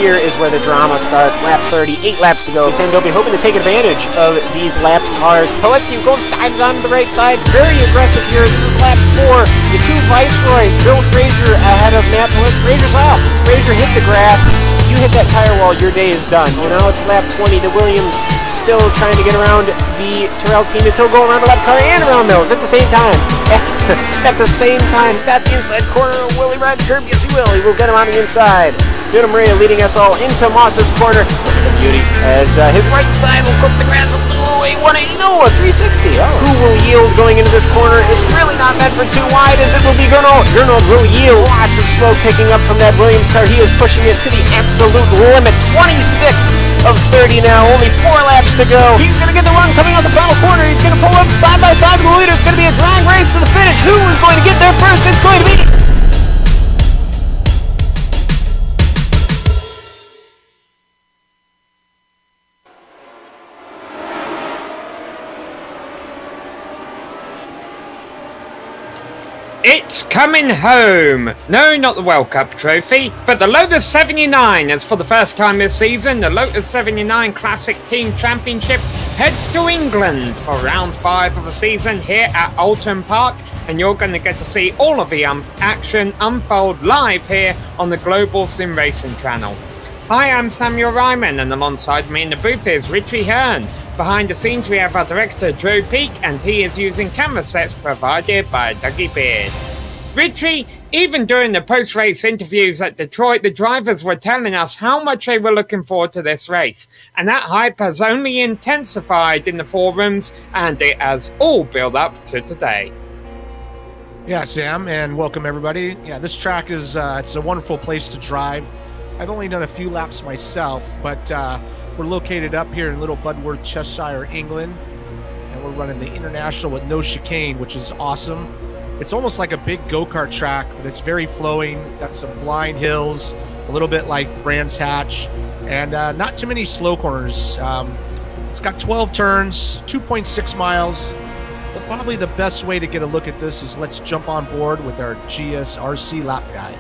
Here is where the drama starts. Lap 30, 8 laps to go. Sandobi hoping to take advantage of these lapped cars. Poleski dives on the right side. Very aggressive here. This is lap 4. The two Viceroys. Bill Frazier ahead of Matt Poleski. Frazier's off. Frazier hit the grass. You hit that tire wall, your day is done. Well, now it's lap 20. The Williams still trying to get around the Terrell team as he'll go around the left car and around those at the same time. At the same time. He's got the inside corner. Will he ride the curb? Yes, he will. He will get him on the inside. Vito Maria leading us all into Moss's corner. Look at the beauty as his right side will clip the grass a 180, no, a 360. Oh. Who will yield going into this corner? It's really not meant for too wide as it will be Gernald. Gernald will yield. Lots of smoke picking up from that Williams car. He is pushing it to the absolute limit. 26 of 30 now. Only 4 laps to go. He's going to get the run coming out the final corner. He's going to pull up side by side with the leader. It's going to be a drag race to the finish. Who is going to get there first? It's going to be... It's coming home! No, not the World Cup trophy, but the Lotus 79, as for the first time this season, the Lotus 79 Classic Team Championship heads to England for round 5 of the season here at Oulton Park, and you're going to get to see all of the action unfold live here on the Global SimRacing Channel. Hi, I'm Samuel Ryman, and alongside me in the booth is Richie Hearn. Behind the scenes we have our director Drew Peake, and he is using camera sets provided by Dougie Beard. Richie, even during the post-race interviews at Detroit, the drivers were telling us how much they were looking forward to this race, and that hype has only intensified in the forums, and it has all built up to today. Yeah, Sam, and welcome everybody. Yeah, this track is it's a wonderful place to drive. I've only done a few laps myself, but we're located up here in Little Budworth, Cheshire, England, and we're running the International with no chicane, which is awesome. It's almost like a big go-kart track, but it's very flowing. Got some blind hills, a little bit like Brands Hatch, and not too many slow corners. It's got 12 turns, 2.6 miles. But probably the best way to get a look at this is let's jump on board with our GSRC lap guide.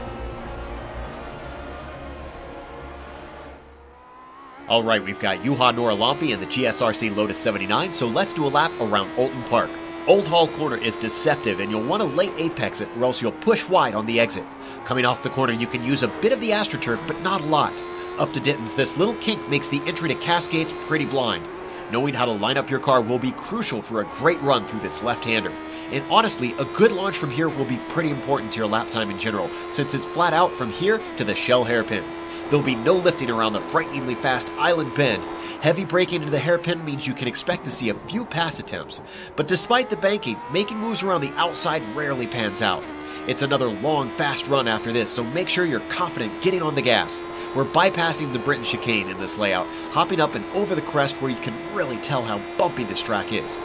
All right, we've got Juha Noralampi and the GSRC Lotus 79, so let's do a lap around Oulton Park. Old Hall Corner is deceptive, and you'll want to late apex it, or else you'll push wide on the exit. Coming off the corner, you can use a bit of the AstroTurf, but not a lot. Up to Ditton's, this little kink makes the entry to Cascades pretty blind. Knowing how to line up your car will be crucial for a great run through this left-hander. And honestly, a good launch from here will be pretty important to your lap time in general, since it's flat out from here to the Shell hairpin. There'll be no lifting around the frighteningly fast Island Bend. Heavy braking into the hairpin means you can expect to see a few pass attempts. But despite the banking, making moves around the outside rarely pans out. It's another long, fast run after this, so make sure you're confident getting on the gas. We're bypassing the Britain chicane in this layout, hopping up and over the crest where you can really tell how bumpy this track is.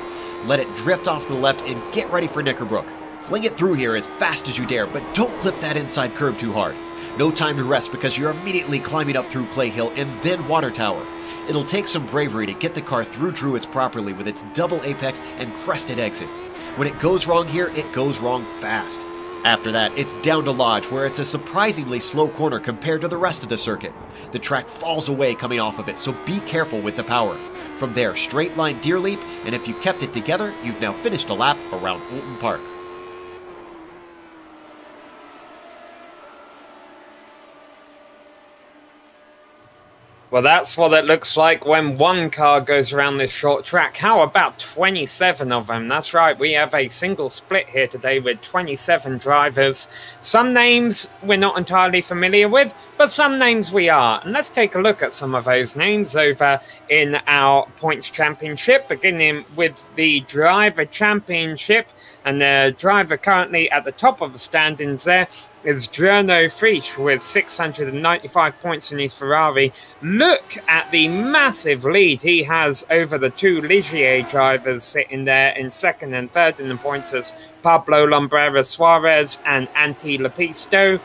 Let it drift off to the left and get ready for Knickerbrook. Fling it through here as fast as you dare, but don't clip that inside curb too hard. No time to rest because you're immediately climbing up through Clay Hill and then Water Tower. It'll take some bravery to get the car through Druids properly with its double apex and crested exit. When it goes wrong here, it goes wrong fast. After that, it's down to Lodge, where it's a surprisingly slow corner compared to the rest of the circuit. The track falls away coming off of it, so be careful with the power. From there, straight line Deer Leap, and if you kept it together, you've now finished a lap around Oulton Park. Well, that's what it looks like when one car goes around this short track. How about 27 of them? That's right, we have a single split here today with 27 drivers. Some names we're not entirely familiar with, but some names we are. And let's take a look at some of those names over in our points championship, beginning with the driver championship. And the driver currently at the top of the standings there is Prix with 695 points in his Ferrari. Look at the massive lead he has over the two Ligier drivers sitting there in second and third in the points as Pablo Lumbrera Suarez and Antti Lepisto.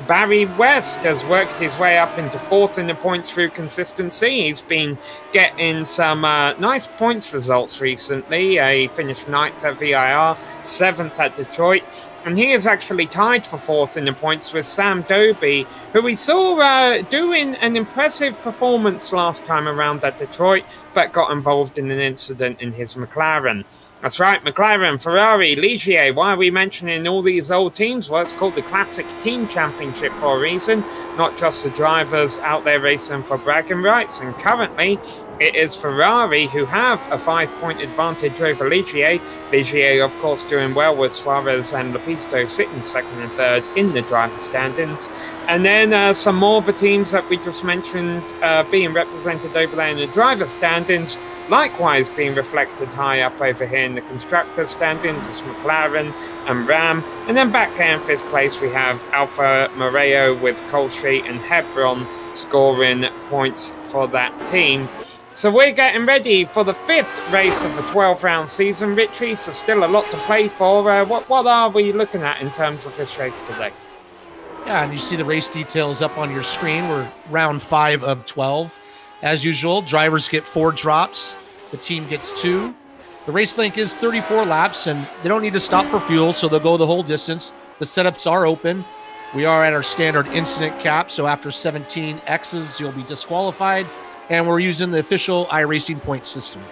Barry West has worked his way up into fourth in the points through consistency. He's been getting some nice points results recently. He finished 9th at VIR, 7th at Detroit. And he is actually tied for fourth in the points with Sam Doby, who we saw doing an impressive performance last time around at Detroit, but got involved in an incident in his McLaren. That's right, McLaren, Ferrari, Ligier. Why are we mentioning all these old teams? Well, it's called the Classic Team Championship for a reason, not just the drivers out there racing for bragging rights. And currently, it is Ferrari who have a 5-point advantage over Ligier. Ligier, of course, doing well with Suarez and Lepisto sitting second and third in the driver standings. And then some more of the teams that we just mentioned being represented over there in the driver standings, likewise being reflected high up over here in the constructors standings. It's McLaren and Ram. And then back there in fifth place we have Alfa Romeo with Colsey and Hebron scoring points for that team. So we're getting ready for the fifth race of the 12-round season, Richie, so still a lot to play for. What are we looking at in terms of this race today? Yeah, and you see the race details up on your screen. We're round 5 of 12. As usual, drivers get 4 drops. The team gets 2. The race length is 34 laps, and they don't need to stop for fuel, so they'll go the whole distance. The setups are open. We are at our standard incident cap, so after 17 X's, you'll be disqualified. And we're using the official iRacing point system.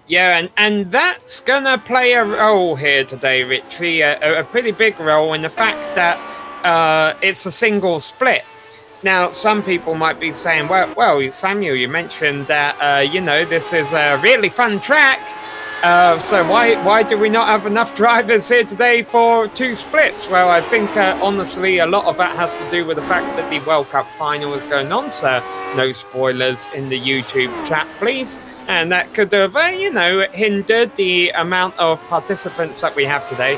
Yeah, and that's going to play a role here today, Richie, a pretty big role in the fact that it's a single split. Now, some people might be saying, well, Samuel, you mentioned that, this is a really fun track. So why do we not have enough drivers here today for 2 splits? Well, I think, honestly, a lot of that has to do with the fact that the World Cup final is going on, sir. No spoilers in the YouTube chat, please. And that could have, hindered the amount of participants that we have today.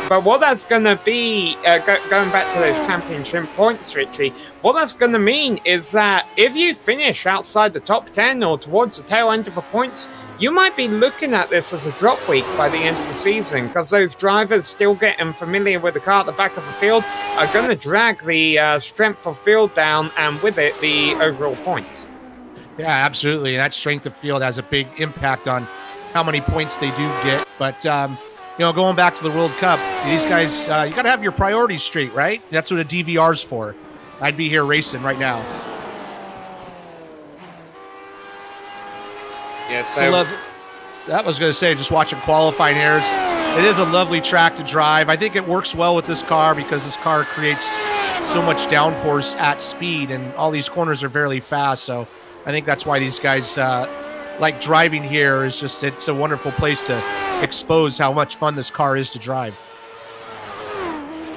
But what that's going to be, going back to those championship points, Richie, what that's going to mean is that if you finish outside the top 10 or towards the tail end of the points, you might be looking at this as a drop week by the end of the season, because those drivers still getting familiar with the car at the back of the field are going to drag the strength of field down, and with it, the overall points. Yeah, absolutely. And that strength of field has a big impact on how many points they do get. But, going back to the World Cup, these guys, you got to have your priorities straight, right? That's what a DVR's for. I'd be here racing right now. Yeah, so that was going to say, just watching qualifying airs. It is a lovely track to drive. I think it works well with this car because this car creates so much downforce at speed, and all these corners are fairly fast. So I think that's why these guys like driving here. It's a wonderful place to expose how much fun this car is to drive.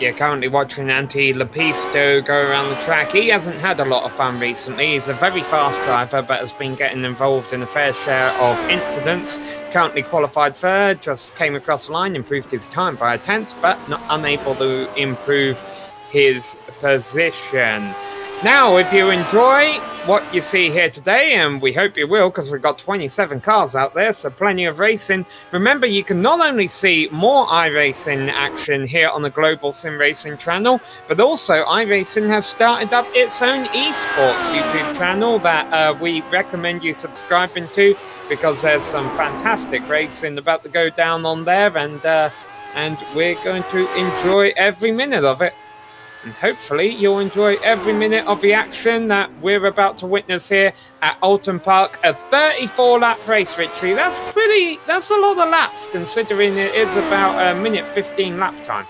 Yeah, currently watching Antti Lepisto go around the track. He hasn't had a lot of fun recently. He's a very fast driver, but has been getting involved in a fair share of incidents. Currently qualified third, just came across the line, improved his time by a tenth, but not unable to improve his position. Now, if you enjoy what you see here today, and we hope you will, because we've got 27 cars out there, so plenty of racing. Remember, you can not only see more iRacing action here on the Global SimRacing Channel, but also iRacing has started up its own esports YouTube channel that we recommend you subscribing to, because there's some fantastic racing about to go down on there, and we're going to enjoy every minute of it. And hopefully you'll enjoy every minute of the action that we're about to witness here at Oulton Park. A 34-lap race, Richie. That's a lot of laps, considering it is about a minute 15 lap time.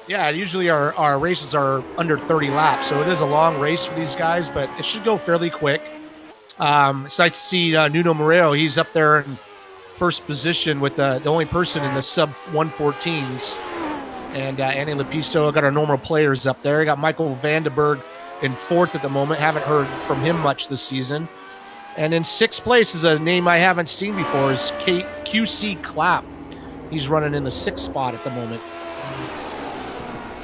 Yeah, usually our races are under 30 laps, so it is a long race for these guys, but it should go fairly quick. It's nice to see Nuno Moreira. He's up there in first position with the only person in the sub 114s. And Annie Lepisto got our normal players up there. Got Michael Vandenberg in fourth at the moment. Haven't heard from him much this season. And in sixth place is a name I haven't seen before, is QC Clapp. He's running in the sixth spot at the moment.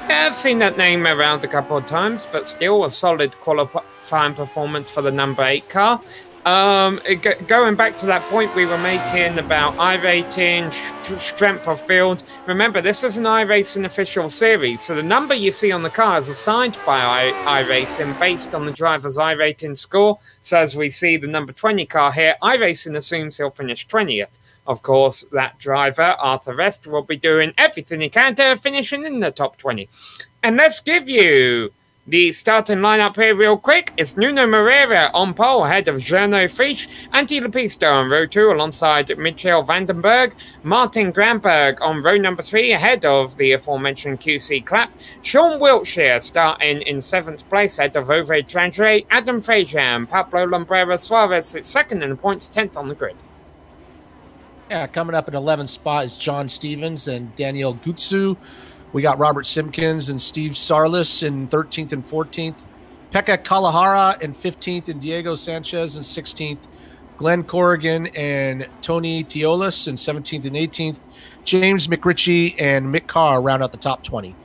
Yeah, I've seen that name around a couple of times, but still a solid qualifying performance for the number 8 car. Going back to that point we were making about iRating, strength of field. Remember, this is an iRacing official series, so the number you see on the car is assigned by iRacing based on the driver's iRating score. So as we see the number 20 car here, iRacing assumes he'll finish 20th. Of course, that driver, Arthur Rest, will be doing everything he can to finishing in the top 20. And let's give you the starting lineup here real quick. It's Nuno Moreira on pole ahead of Gernot Frisch, Antti Lepisto on row 2 alongside Michael Vandenberg, Martin Granberg on row number 3 ahead of the aforementioned QC Clapp, Sean Wiltshire starting in 7th place ahead of Ove Trandre, Adam Fraser and Pablo Lombrera Suarez is second in the points, 10th on the grid. Yeah, coming up in 11th spot is John Stevens and Daniel Gutsu. We got Robert Simpkins and Steve Sarlis in 13th and 14th. Pekka Kalahara in 15th and Diego Sanchez in 16th. Glenn Corrigan and Tony Teolis in 17th and 18th. James McRitchie and Mick Carr round out the top 20.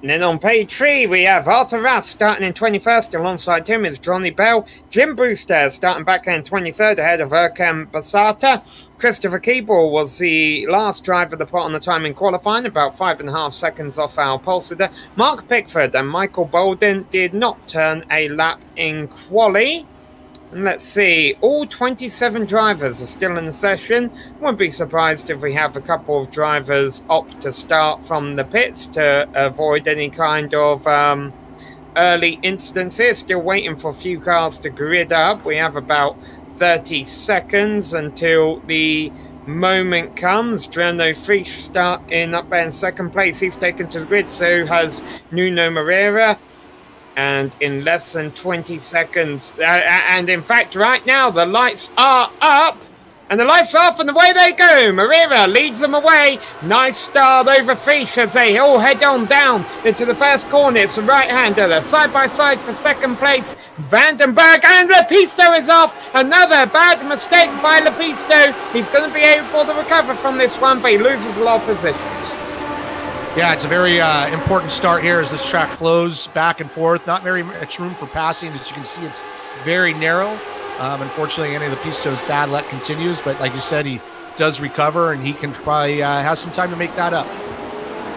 And then on page 3, we have Arthur Rast starting in 21st. Alongside him is Johnny Bell. Jim Brewster starting back in 23rd ahead of Erkan Basata. Christopher Keeble was the last driver to put on the time in qualifying, about 5.5 seconds off our pole sitter. Mark Pickford and Michael Bolden did not turn a lap in quali. And let's see, all 27 drivers are still in the session. Wouldn't be surprised if we have a couple of drivers opt to start from the pits to avoid any kind of early incidents here. Still waiting for a few cars to grid up. We have about 30 seconds until the moment comes. Gernot Frisch starting up there in second place. He's taken to the grid, so has Nuno Moreira. And in less than 20 seconds, and in fact right now the lights are up and the lights are off and away they go. Moreira leads them away. Nice start over Frisch as they all head on down into the first corner. It's the right-hander. They're side by side for second place. Vandenberg and Lepisto is off. Another bad mistake by Lepisto. He's going to be able to recover from this one, but he loses a lot of positions. Yeah, it's a very important start here as this track flows back and forth. Not very much room for passing. As you can see, it's very narrow. Unfortunately, Andy Lepisto's bad luck continues, but like you said, he does recover, and he can probably have some time to make that up.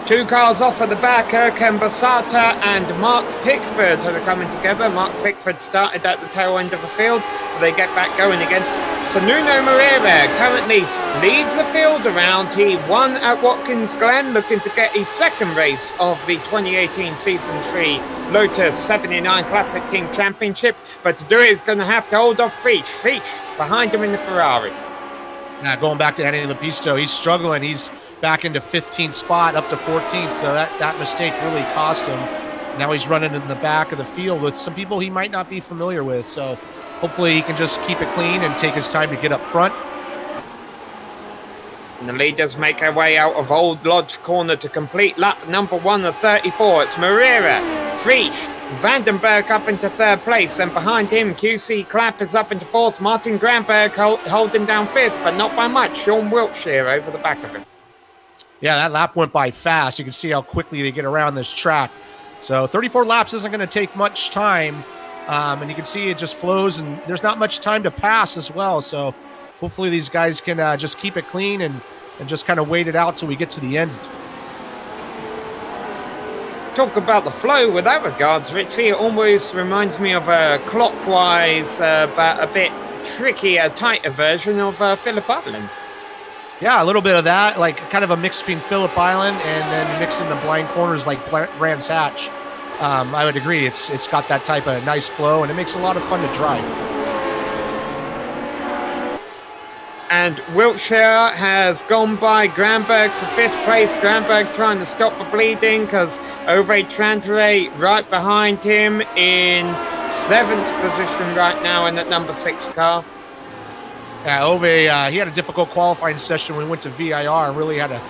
2 cars off at the back, Erkan Basata and Mark Pickford are coming together. Mark Pickford started at the tail end of the field, but they get back going again. So Nuno Moreira currently leads the field around. He won at Watkins Glen, looking to get his second race of the 2018 Season 3 Lotus 79 Classic Team Championship. But to do it, he's going to have to hold off Frisch behind him in the Ferrari. Now going back to Andy Lepisto, he's struggling. He's back into 15th spot, up to 14th, so that mistake really cost him. Now he's running in the back of the field with some people he might not be familiar with, so hopefully he can just keep it clean and take his time to get up front. And the leaders make their way out of Old Lodge Corner to complete lap number 1 of 34. It's Moreira, Frisch, Vandenberg up into 3rd place, and behind him QC Clapp is up into 4th. Martin Granberg holding down 5th, but not by much. Sean Wiltshire over the back of him. Yeah, that lap went by fast. You can see how quickly they get around this track. So 34 laps isn't going to take much time. And you can see it just flows, and there's not much time to pass as well. So hopefully these guys can just keep it clean and just kind of wait it out till we get to the end. Talk about the flow with that regards, Richie. It almost reminds me of a clockwise, but a bit trickier, tighter version of Phillip Island. Yeah, a little bit of that, like kind of a mix between Phillip Island and then mixing the blind corners like Brands Hatch. I would agree. It's got that type of nice flow, and it makes a lot of fun to drive. And Wiltshire has gone by Granberg for 5th place. Granberg trying to stop the bleeding because Ove Trandre right behind him in 7th position right now in that number 6 car. Yeah, Ove, he had a difficult qualifying session when we went to VIR and really had to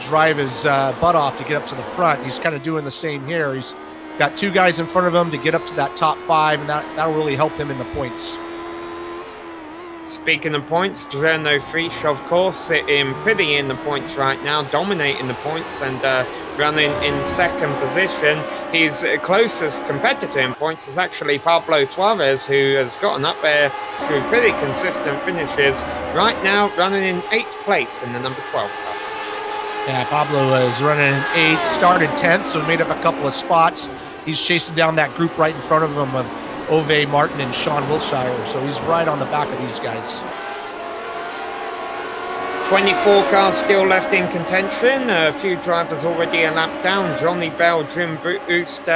drive his butt off to get up to the front. He's kind of doing the same here. He's got 2 guys in front of him to get up to that top 5, and that'll really help him in the points. Speaking of points, Drno Frisch, of course, sitting pretty in the points right now, dominating the points and running in 2nd position. His closest competitor in points is actually Pablo Suarez, who has gotten up there through pretty consistent finishes. Right now, running in 8th place in the number 12 car. Yeah, Pablo is running in 8th, started 10th, so he made up a couple of spots. He's chasing down that group right in front of him of Ove Martin and Sean Wilshire, so he's right on the back of these guys. 24 cars still left in contention. A few drivers already a lap down. Johnny Bell, Jim Brewster,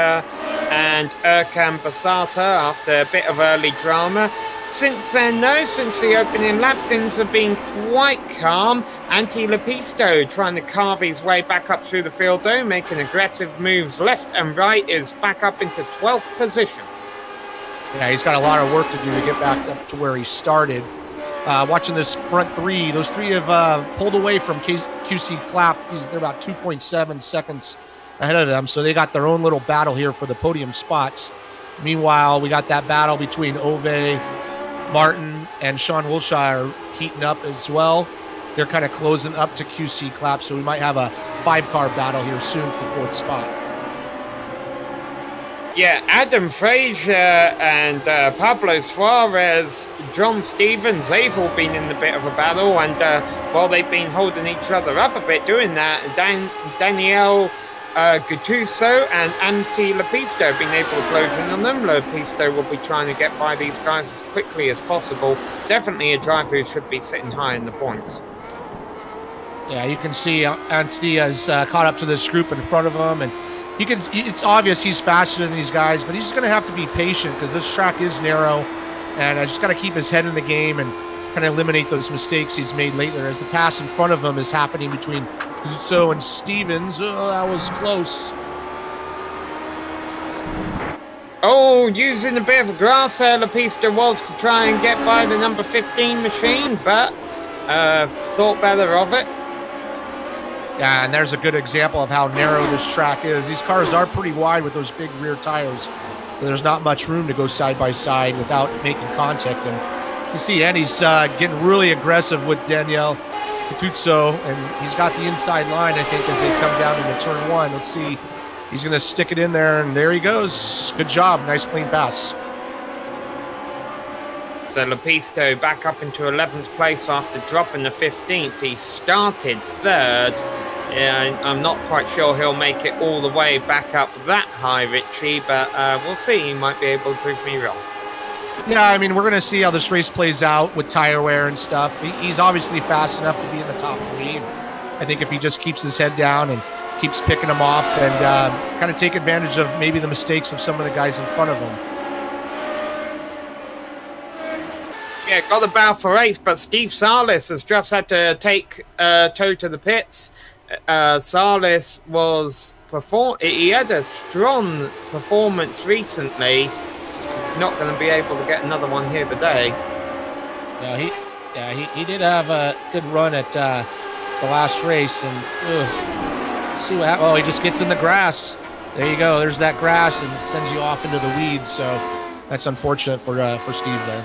and Erkan Basata after a bit of early drama. Since then, though, since the opening lap, things have been quite calm. Antti Lepisto trying to carve his way back up through the field, though, making aggressive moves left and right, is back up into 12th position. Yeah, he's got a lot of work to do to get back up to where he started. Watching this front 3, those 3 have pulled away from QC Clapp. They're about 2.7 seconds ahead of them, so they got their own little battle here for the podium spots. Meanwhile, we got that battle between Ove Martin and Sean Wilshire heating up as well. They're kind of closing up to QC Clapp, so we might have a 5-car battle here soon for 4th spot. Yeah, Adam Frazier and Pablo Suarez, John Stevens, they've all been in a bit of a battle, and while they've been holding each other up a bit doing that, Daniel Gattuso and Antti Lepisto have been able to close in on them. Lepisto will be trying to get by these guys as quickly as possible. Definitely a driver who should be sitting high in the points. Yeah, you can see Antti has caught up to this group in front of him, and it's obvious he's faster than these guys, but he's just going to have to be patient because this track is narrow, and I just got to keep his head in the game and kind of eliminate those mistakes he's made lately as the pass in front of him is happening between Dusso and Stevens. Oh, that was close. Oh, using a bit of grass there, Lepisto was to try and get by the number 15 machine, but thought better of it. Yeah, and there's a good example of how narrow this track is. These cars are pretty wide with those big rear tires, so there's not much room to go side by side without making contact. And you see Andy's getting really aggressive with Daniel Gattuso, and he's got the inside line, I think, as they come down into turn 1. Let's see. He's going to stick it in there, and there he goes. Good job. Nice clean pass. So Lepisto back up into 11th place after dropping the 15th. He started 3rd. I'm not quite sure he'll make it all the way back up that high, Richie, but we'll see. He might be able to prove me wrong. Yeah, I mean, we're going to see how this race plays out with tire wear and stuff. He's obviously fast enough to be in the top 3. I think if he just keeps his head down and keeps picking them off and kind of take advantage of maybe the mistakes of some of the guys in front of him. Yeah, got the bow for 8th, but Steve Salis has just had to take tow to the pits. Salis was he had a strong performance recently. He's not going to be able to get another one here today. Yeah, he did have a good run at the last race, and see what happens. Oh, he just gets in the grass. There you go. There's that grass and sends you off into the weeds. So that's unfortunate for Steve there.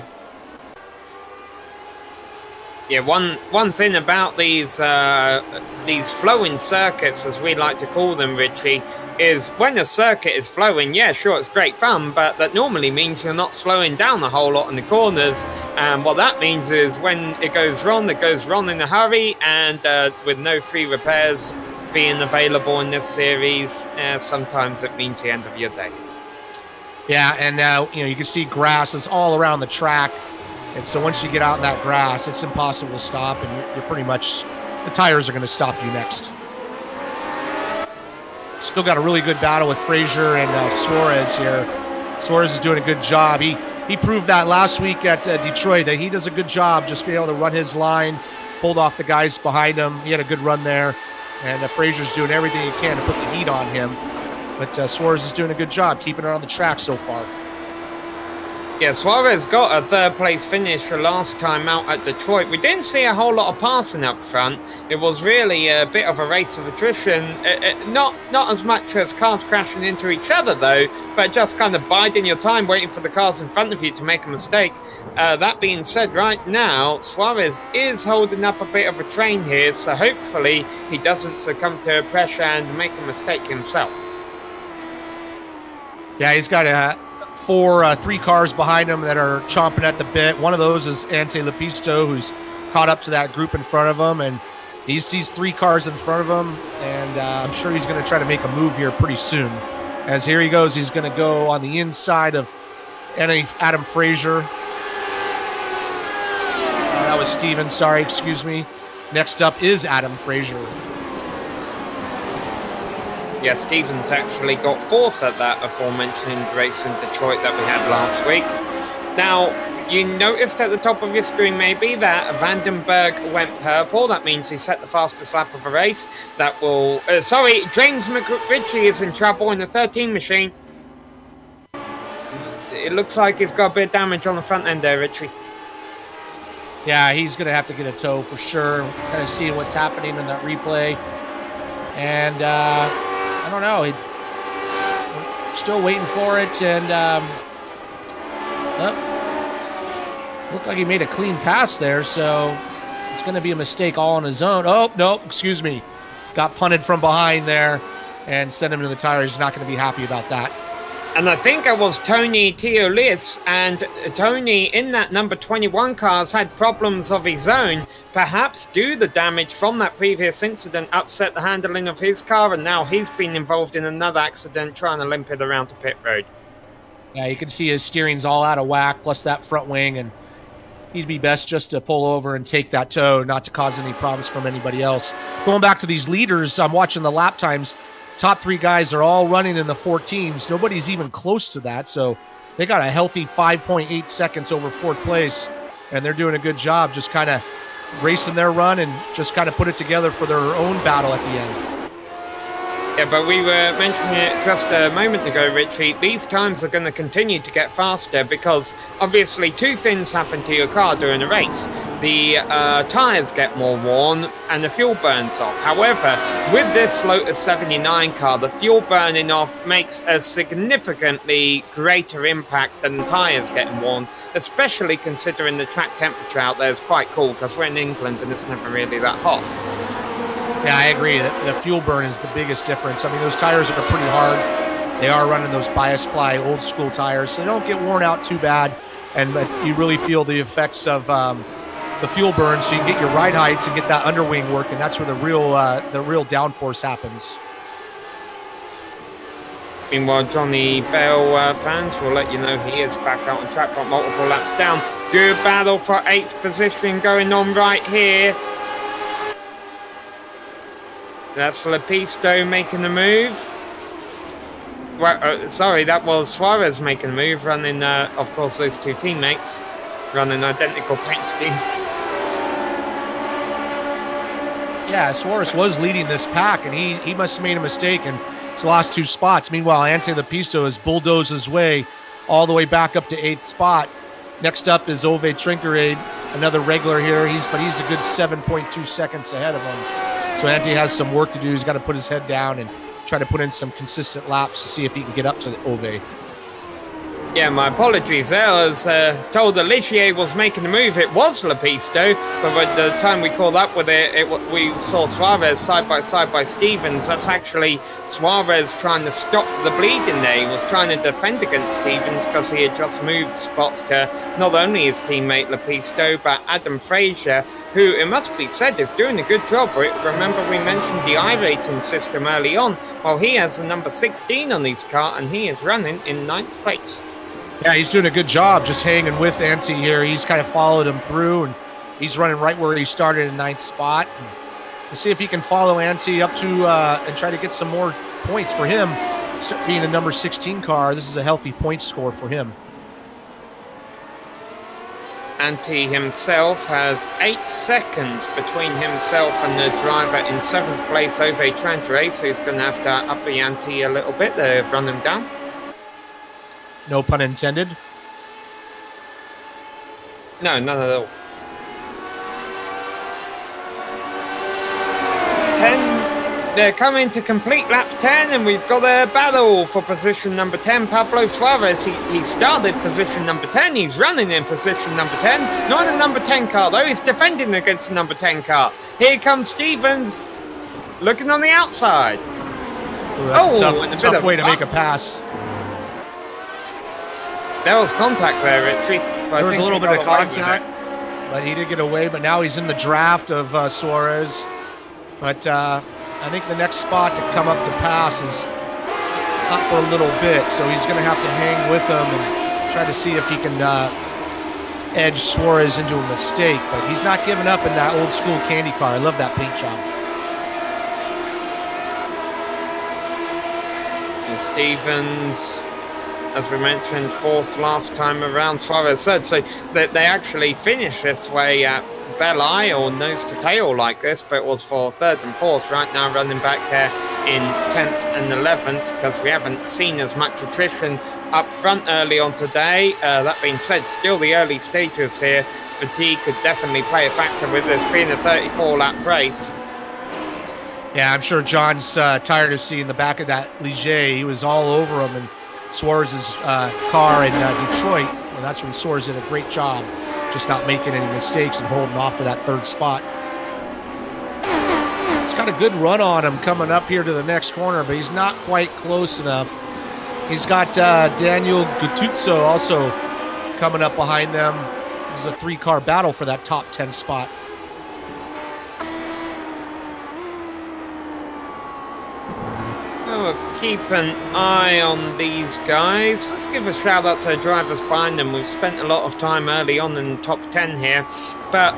Yeah, one thing about these flowing circuits, as we like to call them, Richie, is when a circuit is flowing, yeah, sure, it's great fun, but that normally means you're not slowing down a whole lot in the corners. And what that means is when it goes wrong in a hurry, and with no free repairs being available in this series, sometimes it means the end of your day. Yeah, and now you can see grass is all around the track. And so once you get out in that grass, it's impossible to stop, and you're pretty much, the tires are going to stop you next. Still got a really good battle with Frazier and Suarez here. Suarez is doing a good job. He proved that last week at Detroit, that he does a good job just being able to run his line, pulled off the guys behind him. He had a good run there, and Fraser's doing everything he can to put the heat on him. But Suarez is doing a good job keeping it on the track so far. Yeah, Suarez got a third-place finish the last time out at Detroit. We didn't see a whole lot of passing up front. It was really a bit of a race of attrition. Not as much as cars crashing into each other, though, but just kind of biding your time, waiting for the cars in front of you to make a mistake. That being said, right now, Suarez is holding up a bit of a train here, so hopefully he doesn't succumb to pressure and make a mistake himself. Yeah, he's got three cars behind him that are chomping at the bit. One of those is Intl, who's caught up to that group in front of him, and he sees three cars in front of him, and I'm sure he's going to try to make a move here pretty soon. As here he goes, he's going to go on the inside of Adam Fraser. That was Steven, sorry, excuse me. Next up is Adam Fraser. Yeah, Stevens actually got fourth at that aforementioned race in Detroit that we had last week. Now, you noticed at the top of your screen maybe that Vandenberg went purple. That means he set the fastest lap of the race. That will... James McRitchie is in trouble in the 13 machine. It looks like he's got a bit of damage on the front end there, Richie. Yeah, he's going to have to get a tow for sure. Kind of seeing what's happening in that replay. And... I don't know. We're still waiting for it, and looked like he made a clean pass there, so it's going to be a mistake all on his own. Oh, no, excuse me. Got punted from behind there and sent him to the tire. He's not going to be happy about that. And I think it was Tony Teolis, and Tony in that number 21 car has had problems of his own. Perhaps due the damage from that previous incident upset the handling of his car, and now he's been involved in another accident trying to limp it around to pit road. Yeah, you can see his steering's all out of whack, plus that front wing, and he'd be best just to pull over and take that tow, not to cause any problems from anybody else. Going back to these leaders, I'm watching the lap times. Top three guys are all running in the 14s. Nobody's even close to that, so they got a healthy 5.8 seconds over fourth place, and they're doing a good job just kind of racing their run and just kind of put it together for their own battle at the end. Yeah, but we were mentioning it just a moment ago, Richie. These times are going to continue to get faster because obviously two things happen to your car during a race. The tyres get more worn and the fuel burns off. However, with this Lotus 79 car, the fuel burning off makes a significantly greater impact than the tyres getting worn, especially considering the track temperature out there is quite cool because we're in England and it's never really that hot. Yeah, I agree. The fuel burn is the biggest difference. I mean, those tires are pretty hard. They are running those bias ply old school tires, so they don't get worn out too bad. But you really feel the effects of the fuel burn, so you can get your ride heights and get that underwing work, and that's where the real downforce happens. Meanwhile, Johnny Bell fans will let you know he is back out on track, got multiple laps down. Good battle for 8th position going on right here. That's Lepisto making the move. Well, sorry, that was Suarez making the move, running, of course, those two teammates, running identical paint schemes. Yeah, Suarez was leading this pack, and he must have made a mistake and he's lost 2 spots. Meanwhile, Antony Lepisto has bulldozed his way all the way back up to 8th spot. Next up is Ove Trinkerade, another regular here. But he's a good 7.2 seconds ahead of him. So Antony has some work to do. He's got to put his head down and try to put in some consistent laps to see if he can get up to Ove. Yeah, my apologies there. I was told that Ligier was making the move. It was Lepisto, but by the time we called up with it, we saw Suarez side by Stevens. That's actually Suarez trying to stop the bleeding there. He was trying to defend against Stevens because he had just moved spots to not only his teammate Lepisto, but Adam Fraser, who, it must be said, is doing a good job. Remember, we mentioned the iRacing system early on. Well, he has the number 16 on his car, and he is running in 9th place. Yeah, he's doing a good job just hanging with Antony here. He's kind of followed him through, and he's running right where he started in 9th spot. Let's see if he can follow Antony up to and try to get some more points for him. Being a number 16 car, this is a healthy point score for him. Antti himself has 8 seconds between himself and the driver in 7th place, Ove Trandre, so he's going to have to up the ante a little bit to run him down. No pun intended. No, none at all. 10. They're coming to complete lap 10, and we've got a battle for position number 10. Pablo Suarez, he started position number 10. He's running in position number 10. Not a number 10 car, though. He's defending against the number 10 car. Here comes Stevens, looking on the outside. Ooh, that's a tough way to make a pass. There was contact there, Richie. There was a little bit of contact, but he did get away. But now he's in the draft of Suarez. But I think the next spot to come up to pass is up for a little bit, so he's going to have to hang with him and try to see if he can edge Suarez into a mistake. But he's not giving up in that old school candy car. I love that paint job. And Stevens, as we mentioned, 4th last time around, Suarez 3rd. So they actually finished this way at Belle Isle, nose to tail like this, but it was for 3rd and 4th. Right now running back there in 10th and 11th, because we haven't seen as much attrition up front early on today. That being said, still the early stages here. Fatigue could definitely play a factor with this being a 34-lap race. Yeah, I'm sure John's tired of seeing the back of that Ligier. He was all over him, and Suarez's car in Detroit. Well, that's when Suarez did a great job, just not making any mistakes and holding off for that 3rd spot. He's got a good run on him coming up here to the next corner, but he's not quite close enough. He's got Daniel Gutuzzo also coming up behind them. This is a 3-car battle for that top 10 spot. We'll keep an eye on these guys. Let's give a shout out to drivers behind them. We've spent a lot of time early on in the top 10 here, but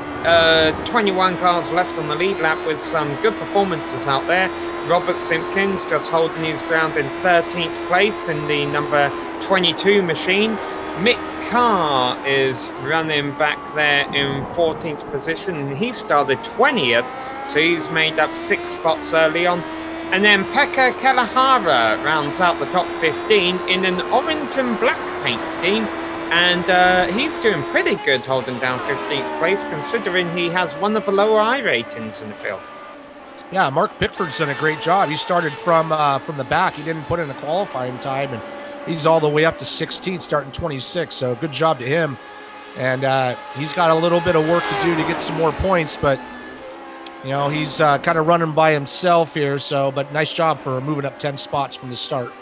21 cars left on the lead lap with some good performances out there. Robert Simpkins just holding his ground in 13th place in the number 22 machine. Mick Carr is running back there in 14th position. He started 20th, so he's made up 6 spots early on. And then Pekka Kalahara rounds out the top 15 in an orange and black paint scheme. And he's doing pretty good holding down 15th place, considering he has one of the lower I ratings in the field. Yeah, Mark Pickford's done a great job. He started from the back. He didn't put in a qualifying time, and he's all the way up to 16th, starting 26. So good job to him. And he's got a little bit of work to do to get some more points, but you know, he's kind of running by himself here, but nice job for moving up 10 spots from the start.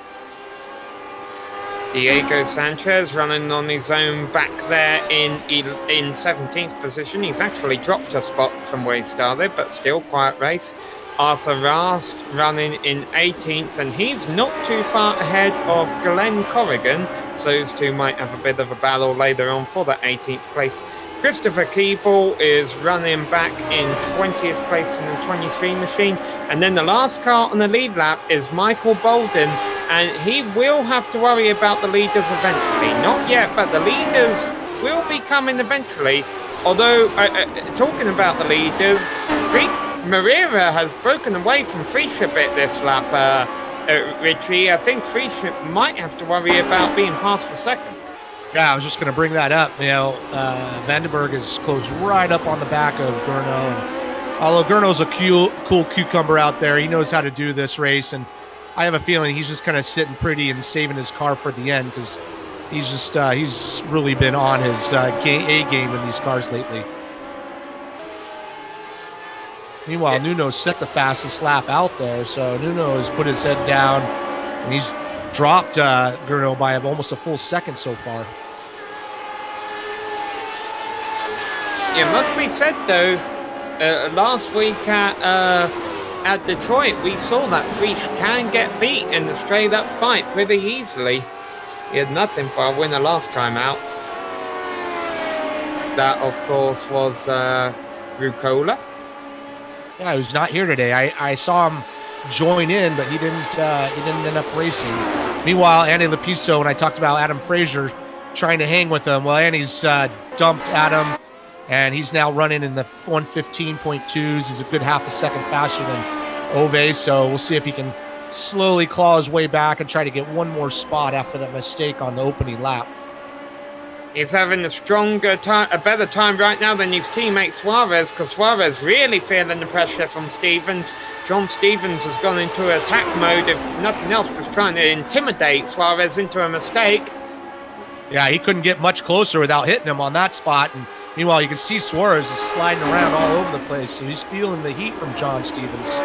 Diego Sanchez running on his own back there in 17th position. He's actually dropped a spot from where he started, but still quiet race. Arthur Rast running in 18th, and he's not too far ahead of Glenn Corrigan, so those two might have a bit of a battle later on for the 18th place. Christopher Keeble is running back in 20th place in the 23 machine. And then the last car on the lead lap is Michael Bolden, and he will have to worry about the leaders eventually. Not yet, but the leaders will be coming eventually. Although, talking about the leaders, Marira has broken away from Frisch a bit this lap, Richie. I think Frisch might have to worry about being passed for second. Yeah, I was just going to bring that up. You know, Vandenberg is closed right up on the back of Gurno. And although Gurno's a cool cucumber out there, he knows how to do this race. And I have a feeling he's just kind of sitting pretty and saving his car for the end, because he's really been on his game in these cars lately. Meanwhile, Nuno set the fastest lap out there, so Nuno has put his head down, and he's dropped Gurno by almost a full second so far. It must be said, though, last week at Detroit, we saw that Frisch can get beat in the straight-up fight pretty easily. He had nothing for a winner last time out. That, of course, was Rucola. Yeah, he was not here today. I saw him join in, but he didn't end up racing. Meanwhile, Andy Lapisto, when I talked about Adam Frazier trying to hang with him. Well, Annie's dumped at him, and he's now running in the 1:15.2s. He's a good half a second faster than Ove, so we'll see if he can slowly claw his way back and try to get one more spot after that mistake on the opening lap. He's having a better time right now than his teammate Suarez, because Suarez really feeling the pressure from Stevens. John Stevens has gone into attack mode, if nothing else, just trying to intimidate Suarez into a mistake. Yeah, he couldn't get much closer without hitting him on that spot. And meanwhile, you can see Suarez is sliding around all over the place, so he's feeling the heat from John Stevens.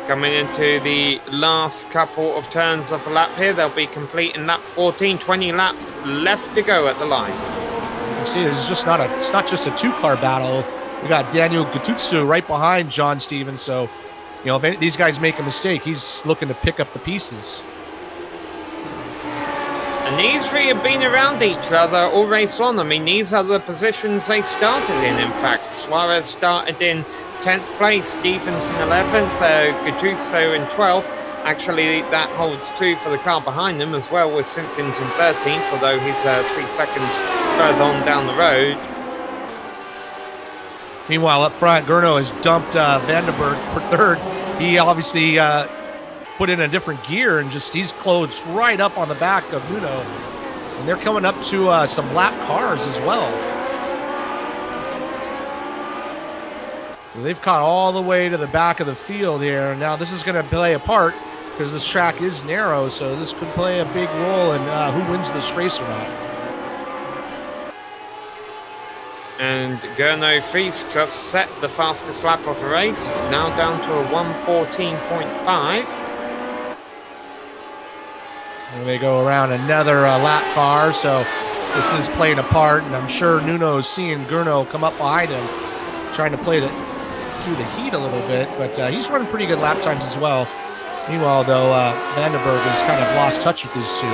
Coming into the last couple of turns of the lap here, they'll be completing lap 14, 20 laps left to go at the line. You can see it's not just a two-car battle. We got Daniel Gututsu right behind John Stevens, so if any of these guys make a mistake, he's looking to pick up the pieces. And these three have been around each other all race on. I mean, these are the positions they started in fact. Suarez started in 10th place, Stevens in 11th, Guttuso in 12th. Actually, that holds true for the car behind them as well, with Simpkins in 13th, although he's 3 seconds further on down the road. Meanwhile, up front, Gurno has dumped Vandenberg for third. He obviously put in a different gear, and he's closed right up on the back of Nuno. And they're coming up to some lap cars as well. So they've caught all the way to the back of the field here. Now this is going to play a part because this track is narrow, so this could play a big role in who wins this race or not. And Gurno Feast just set the fastest lap of the race, now down to a 1:14.5. And they go around another lap car, so this is playing a part, and I'm sure Nuno's seeing Gurno come up behind him, trying to play through the heat a little bit, but he's running pretty good lap times as well. Meanwhile, though, Vandenberg has kind of lost touch with these two.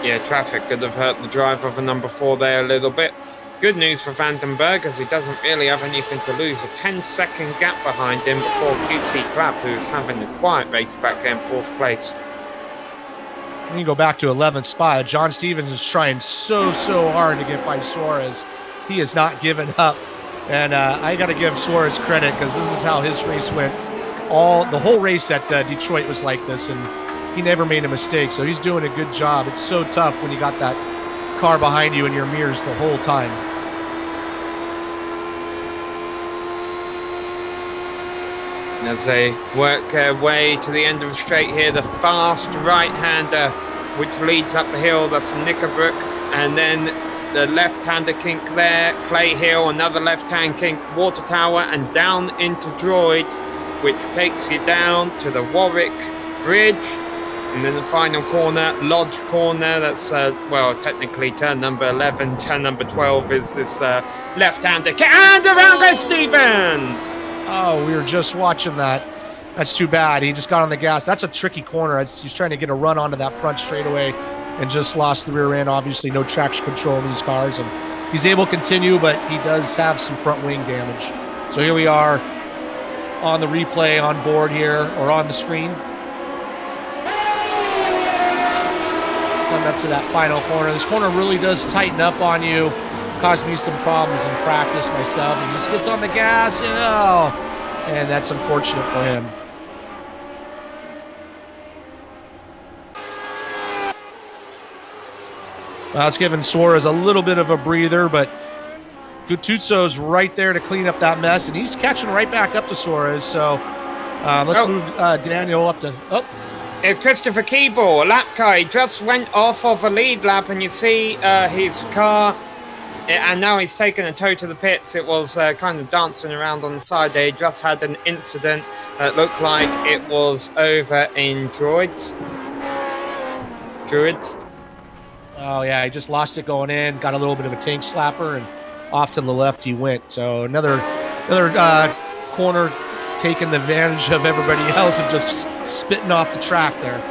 Yeah, traffic could have hurt the driver of the number 4 there a little bit. Good news for Vandenberg, as he doesn't really have anything to lose. A 10-second gap behind him before QC Clapp, who's having a quiet race back in 4th place. When you go back to 11th spot, John Stevens is trying so hard to get by Suarez. He has not given up, and I got to give Suarez credit because this is how his race went. The whole race at Detroit was like this, and he never made a mistake, so he's doing a good job. It's so tough when you got that car behind you in your mirrors the whole time. As they work their way to the end of the straight here, the fast right-hander which leads up the hill, that's Knickerbrook, and then the left-hander kink there, Clay Hill, another left-hand kink, Water Tower, and down into Droids, which takes you down to the Warwick Bridge, and then the final corner, Lodge Corner, that's, well, technically turn number 11, turn number 12 is this left-hander kink, and around goes Stevens! Oh, we were just watching that. That's too bad. He just got on the gas. That's a tricky corner. He's trying to get a run onto that front straightaway and just lost the rear end. Obviously, no traction control in these cars. And he's able to continue, but he does have some front wing damage. So here we are on the replay on board here, or on the screen. Coming up to that final corner. This corner really does tighten up on you. Caused me some problems in practice myself. He just gets on the gas, and that's unfortunate for him. Well, it's giving Suarez a little bit of a breather, but Guttuso's right there to clean up that mess, and he's catching right back up to Suarez. So let's move Daniel up to... Christopher Keeble, a lap car, he just went off of a lead lap, and you see his car... And now he's taken a tow to the pits. It was kind of dancing around on the side there. He just had an incident that looked like it was over in Druids. Oh, yeah, he just lost it going in. Got a little bit of a tank slapper, and off to the left he went. So another corner taking the advantage of everybody else and just spitting off the track there.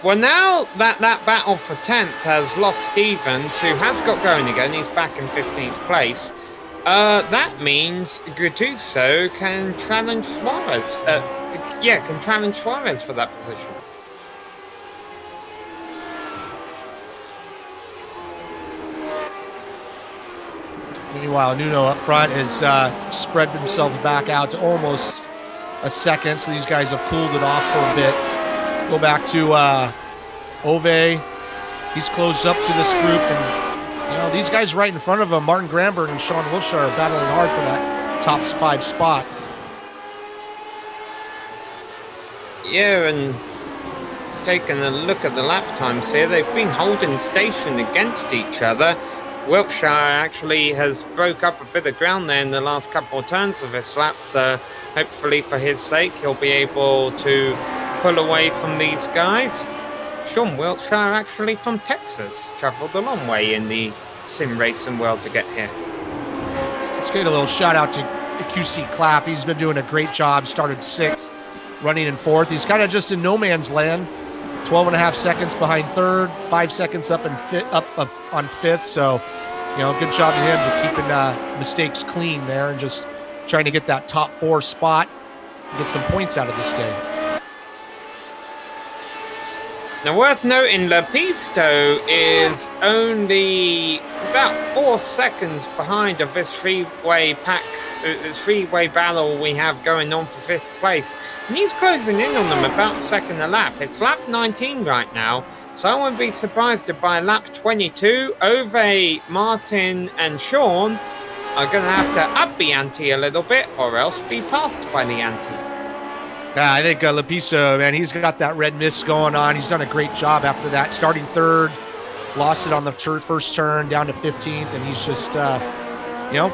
Well, now that battle for 10th has lost Stevens, who has got going again, he's back in 15th place. That means Gattuso can challenge Suarez. Can challenge Suarez for that position. Meanwhile, Nuno up front has spread himself back out to almost a second, so these guys have cooled it off for a bit. Go back to Ove. He's closed up to this group, and these guys right in front of him, Martin Gramberg and Sean Wilshire, are battling hard for that top 5 spot. Yeah, and taking a look at the lap times here, they've been holding station against each other. Wiltshire actually has broke up a bit of ground there in the last couple of turns of this lap, so hopefully for his sake he'll be able to pull away from these guys. Sean Wiltshire, actually from Texas, travelled a long way in the sim racing world to get here. Let's get a little shout out to QC Clapp. He's been doing a great job, started 6th, running in 4th. He's kind of just in no man's land. 12.5 seconds behind 3rd, 5 seconds up on 5th. So, good job to him for keeping mistakes clean there and just trying to get that top 4 spot and get some points out of this day. Now, worth noting, Lepisto is only about 4 seconds behind of this three-way battle we have going on for 5th place. And he's closing in on them about 2nd a lap. It's lap 19 right now, so I wouldn't be surprised if by lap 22, Ove, Martin, and Sean are going to have to up the ante a little bit, or else be passed by the ante. Yeah, I think Lepiso, man, he's got that red mist going on. He's done a great job after that. Starting 3rd, lost it on the first turn, down to 15th, and he's just,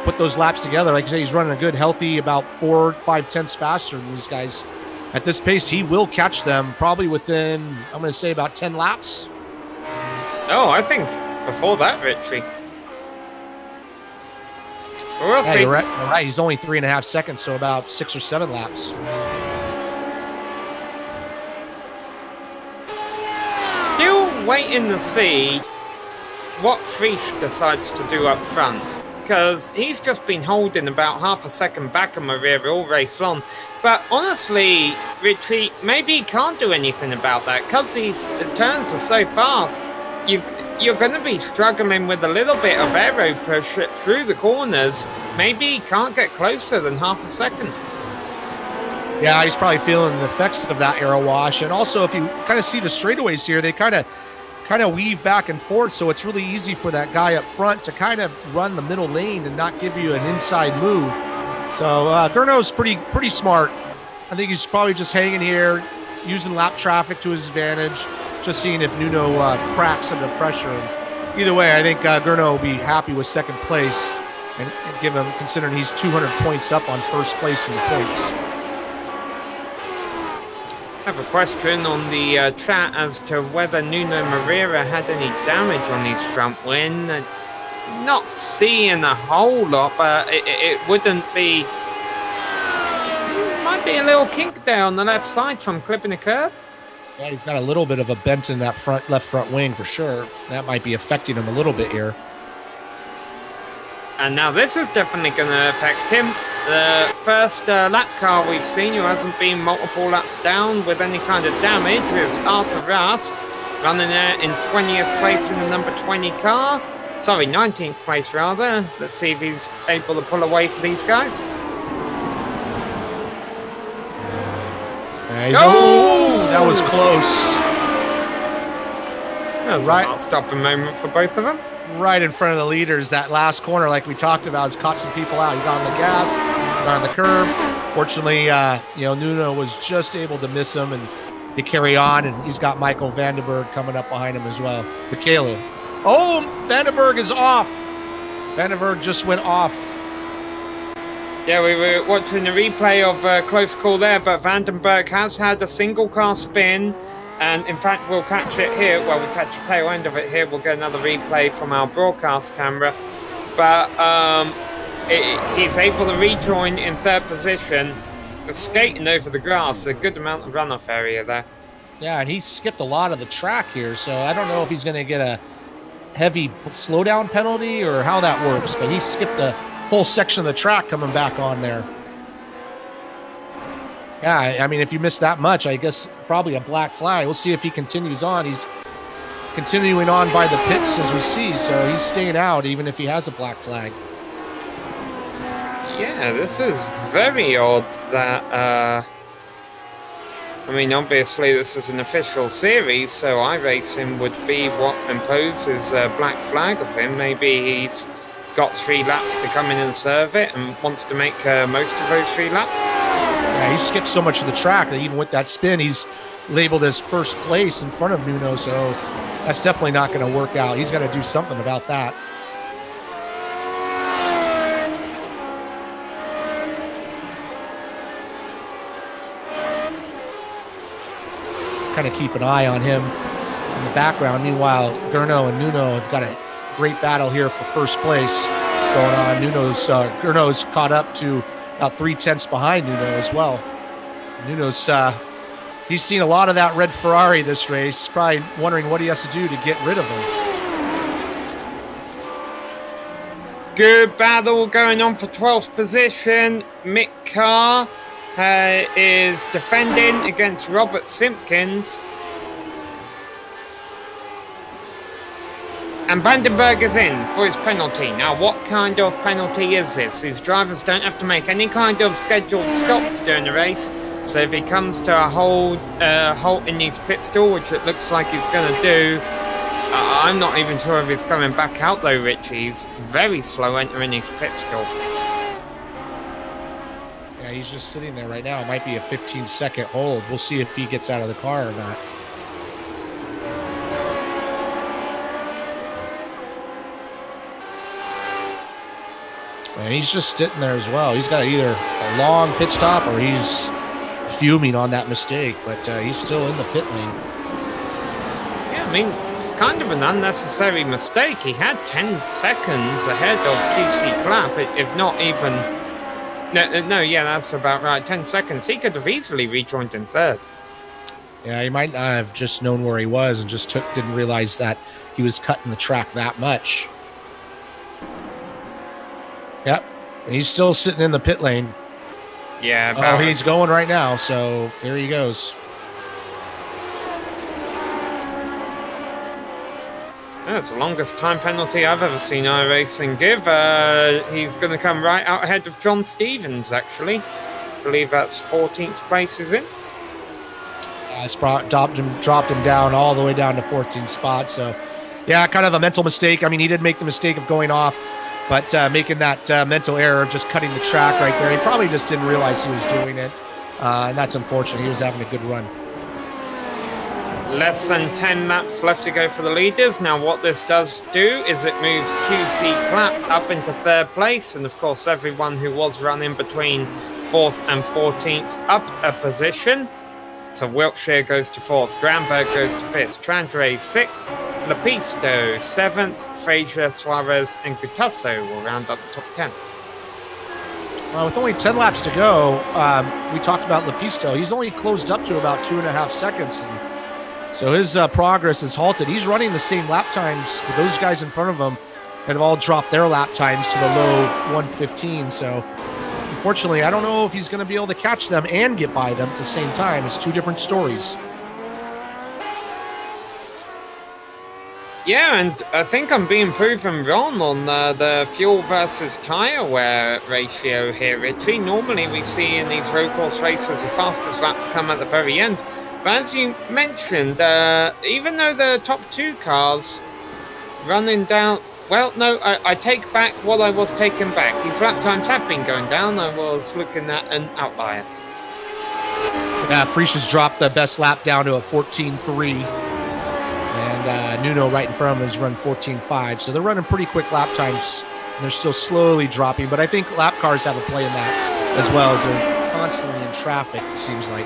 put those laps together. Like I say, he's running a good, healthy, about 4-5 tenths faster than these guys. At this pace, he will catch them probably within, I'm going to say, about 10 laps. Oh, I think before that, Richie. We'll see. You're right. He's only 3.5 seconds, so about 6 or 7 laps. Still waiting to see what Prix decides to do up front, because he's just been holding about half a second back of Maria all race long. But honestly, Richie, maybe he can't do anything about that, because these turns are so fast. You're going to be struggling with a little bit of aero push through the corners. Maybe he can't get closer than half a second. Yeah, he's probably feeling the effects of that aero wash. And also, if you kind of see the straightaways here, they kind of weave back and forth, so it's really easy for that guy up front to kind of run the middle lane and not give you an inside move. So Gurno's pretty smart. I think he's probably just hanging here, using lap traffic to his advantage, just seeing if Nuno cracks under pressure. And either way, I think Gurno will be happy with 2nd place and give him, considering he's 200 points up on 1st place in the points. I have a question on the chat as to whether Nuno Moreira had any damage on his front wing. Not seeing a whole lot, but it wouldn't be... Might be a little kink there on the left side from clipping a curb. Yeah, he's got a little bit of a bent in that left front wing for sure. That might be affecting him a little bit here. And now this is definitely going to affect him. The first lap car we've seen who hasn't been multiple laps down with any kind of damage is Arthur Rust, running there in 20th place in the number 20 car. Sorry, 19th place rather. Let's see if he's able to pull away for these guys. Oh, that was close. That was a heart-stopping moment for both of them. Right in front of the leaders, that last corner, like we talked about, has caught some people out. He got on the gas, got on the curb. Fortunately, Nuno was just able to miss him and to carry on, and he's got Michael Vandenberg coming up behind him as well. Michaela. Oh, Vandenberg is off. Vandenberg just went off. Yeah, we were watching the replay of a close call there, but Vandenberg has had a single car spin. And in fact, we'll catch it here. Well, we'll catch the tail end of it here. We'll get another replay from our broadcast camera. But he's able to rejoin in 3rd position. Skating over the grass. A good amount of runoff area there. Yeah, and he skipped a lot of the track here. So I don't know if he's going to get a heavy slowdown penalty or how that works. But he skipped a whole section of the track coming back on there. Yeah, I mean, if you miss that much, I guess probably a black flag. We'll see if he continues on. He's continuing on by the pits as we see, so he's staying out even if he has a black flag. Yeah, this is very odd that, I mean, obviously this is an official series, so iRacing would be what imposes a black flag of him. Maybe he's got 3 laps to come in and serve it and wants to make most of those 3 laps. Yeah, he skipped so much of the track that even with that spin, he's labeled as first place in front of Nuno, so that's definitely not going to work out. He's got to do something about that. Kind of keep an eye on him in the background. Meanwhile, Gurno and Nuno have got a great battle here for first place going on. Gurno's caught up to about 3/10 behind Nuno as well. Nuno's he's seen a lot of that red Ferrari this race. He's probably wondering what he has to do to get rid of him. Good battle going on for 12th position. Mick Carr is defending against Robert Simpkins. And Vandenberg is in for his penalty. Now, what kind of penalty is this? His drivers don't have to make any kind of scheduled stops during the race. So if he comes to a halt in his pit stall, which it looks like he's going to do, I'm not even sure if he's coming back out though, Richie. He's very slow entering his pit stall. Yeah, he's just sitting there right now. It might be a 15-second hold. We'll see if he gets out of the car or not. And he's just sitting there as well. He's got either a long pit stop or he's fuming on that mistake, but he's still in the pit lane. Yeah, I mean, it's kind of an unnecessary mistake. He had 10 seconds ahead of QC Clapp, if not even... No, yeah, that's about right. 10 seconds. He could have easily rejoined in third. Yeah, he might not have just known where he was and just didn't realize that he was cutting the track that much. Yep, and he's still sitting in the pit lane. Yeah. He's going right now, so there he goes. That's the longest time penalty I've ever seen iRacing give. He's going to come right out ahead of John Stevens, actually. I believe that's 14th place, is it? It's dropped him down all the way down to 14th spot. So, yeah, kind of a mental mistake. I mean, he did make the mistake of going off, but making that mental error, just cutting the track right there. He probably just didn't realize he was doing it, and that's unfortunate. He was having a good run. Less than 10 laps left to go for the leaders. Now, what this does do is it moves QC Clapp up into third place, and of course, everyone who was running between 4th and 14th up a position. So Wiltshire goes to 4th, Granberg goes to 5th, Trandre 6th, Lepisto 7th, Frazier, Suarez, and Gutasso will round up the top 10. With only 10 laps to go, we talked about Lepisto. He's only closed up to about 2.5 seconds. And so his progress is halted. He's running the same lap times, but those guys in front of him have all dropped their lap times to the low 1:15. So unfortunately, I don't know if he's going to be able to catch them and get by them at the same time. It's two different stories. Yeah, and I think I'm being proven wrong on the fuel versus tyre wear ratio here, Richie. Normally we see in these road course races the fastest laps come at the very end. But as you mentioned, even though the top 2 cars running down... Well, no, I take back what I was taking back. His lap times have been going down. I was looking at an outlier. Frisch has dropped the best lap down to a 14.3. And Nuno right in front of him has run 14.5. So they're running pretty quick lap times. And they're still slowly dropping. But I think lap cars have a play in that as well, as they're constantly in traffic, it seems like.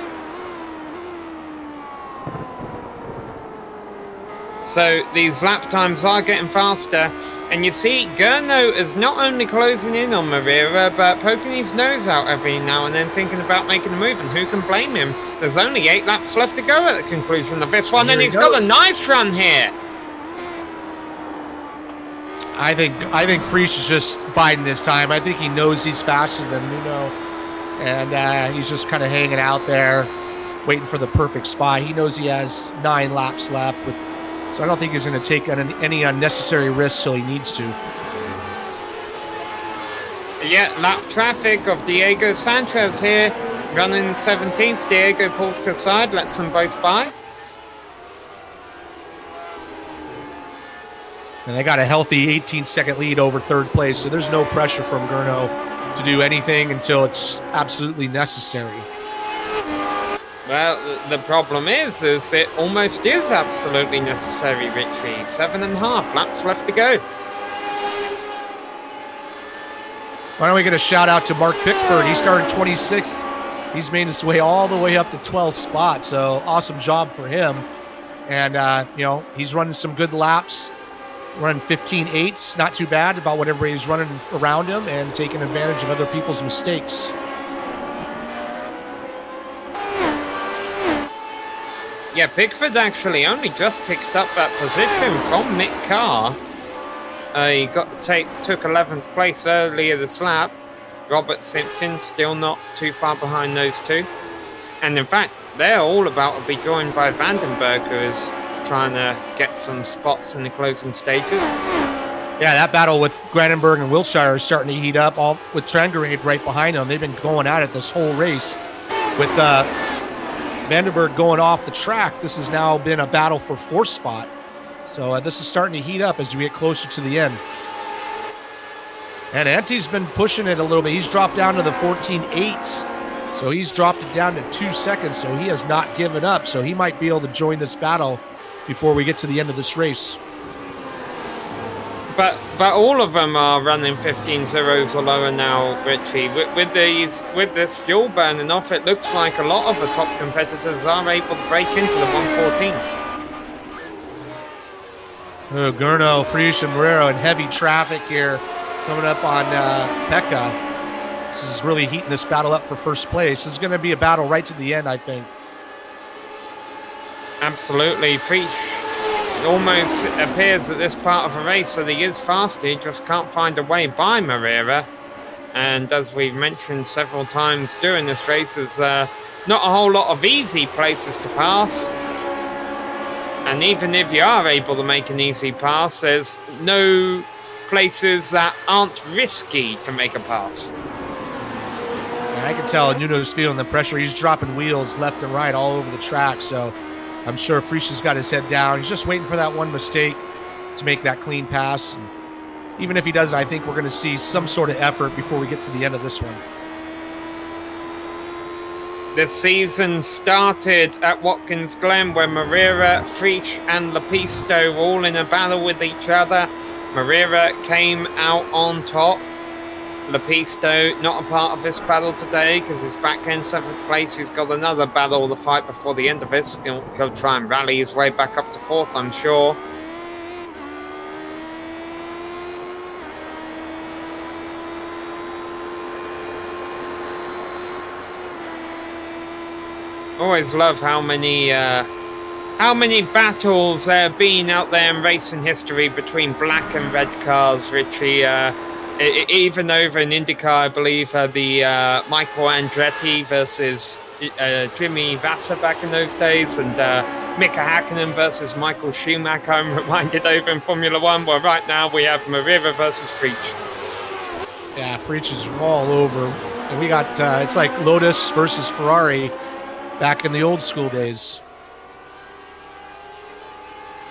So these lap times are getting faster. And you see, Gurno is not only closing in on Marira, but poking his nose out every now and then, thinking about making a move. And who can blame him? There's only 8 laps left to go at the conclusion of this one, and he's got a nice run here. I think Freach is just biding his time. I think he knows he's faster than Nuno, and he's just kind of hanging out there, waiting for the perfect spot. He knows he has 9 laps left, so I don't think he's going to take any unnecessary risks till he needs to. Yeah, lap traffic of Diego Sanchez here, running 17th. Diego pulls to the side, lets them both by. And they got a healthy 18-second lead over third place, so there's no pressure from Gurno to do anything until it's absolutely necessary. Well, the problem is it almost is absolutely necessary, Richie. 7.5 laps left to go. Why don't we get a shout out to Mark Pickford? He started 26th. He's made his way all the way up to 12th spot, so awesome job for him. And, he's running some good laps. Running 15.8s, not too bad about what everybody's running around him and taking advantage of other people's mistakes. Yeah, Pickford actually only just picked up that position from Mick Carr. He took 11th place earlier this lap. Robert Simpkins still not too far behind those two. And in fact, they're all about to be joined by Vandenberg, who is trying to get some spots in the closing stages. Yeah, that battle with Brandenburg and Wiltshire is starting to heat up, all with Trangarade right behind them. They've been going at it this whole race. With Vandenberg going off the track, this has now been a battle for 4th spot. So this is starting to heat up as we get closer to the end. And Anti's been pushing it a little bit. He's dropped down to the 14.8s. So he's dropped it down to 2 seconds. So he has not given up. So he might be able to join this battle before we get to the end of this race. But all of them are running 15.0s or lower now, Richie. With this fuel burning off, it looks like a lot of the top competitors are able to break into the 114s. Oh, Gurno, Frisch, and Marrero in heavy traffic here coming up on Pekka. This is really heating this battle up for first place. This is going to be a battle right to the end, I think. Absolutely. Frisch almost appears at this part of the race that he is fast. He just can't find a way by Marrero. And as we've mentioned several times during this race, there's not a whole lot of easy places to pass. And even if you are able to make an easy pass, there's no places that aren't risky to make a pass. And I can tell Nuno's feeling the pressure. He's dropping wheels left and right all over the track. So I'm sure Frisch has got his head down. He's just waiting for that one mistake to make that clean pass. And even if he doesn't, I think we're going to see some sort of effort before we get to the end of this one. The season started at Watkins Glen where Marrero, Frisch and Lepisto were all in a battle with each other. Marrero came out on top. Lepisto not a part of this battle today because he's back in 7th place. He's got another battle to fight before the end of this. He'll try and rally his way back up to 4th, I'm sure. Always love how many battles there have been out there in racing history between black and red cars, Richie. Even over in IndyCar, I believe the Michael Andretti versus Jimmy Vasser back in those days, and Mika Hakkinen versus Michael Schumacher. I'm reminded over in Formula One, where right now we have Marrero versus Frisch. Yeah, Frisch is all over. And we got, it's like Lotus versus Ferrari back in the old school days.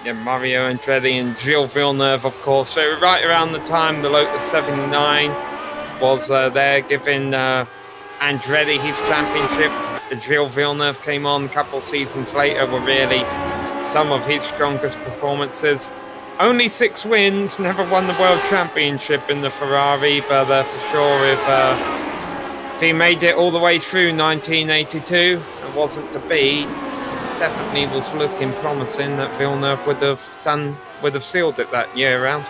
Yeah, Mario Andretti and Gilles Villeneuve, of course. So right around the time the Lotus 79 was there, giving Andretti his championships. Gilles Villeneuve came on a couple seasons later, were really some of his strongest performances. Only 6 wins, never won the World Championship in the Ferrari, but for sure if he made it all the way through 1982, it wasn't to be. Definitely was looking promising that Villeneuve would have sealed it that year round.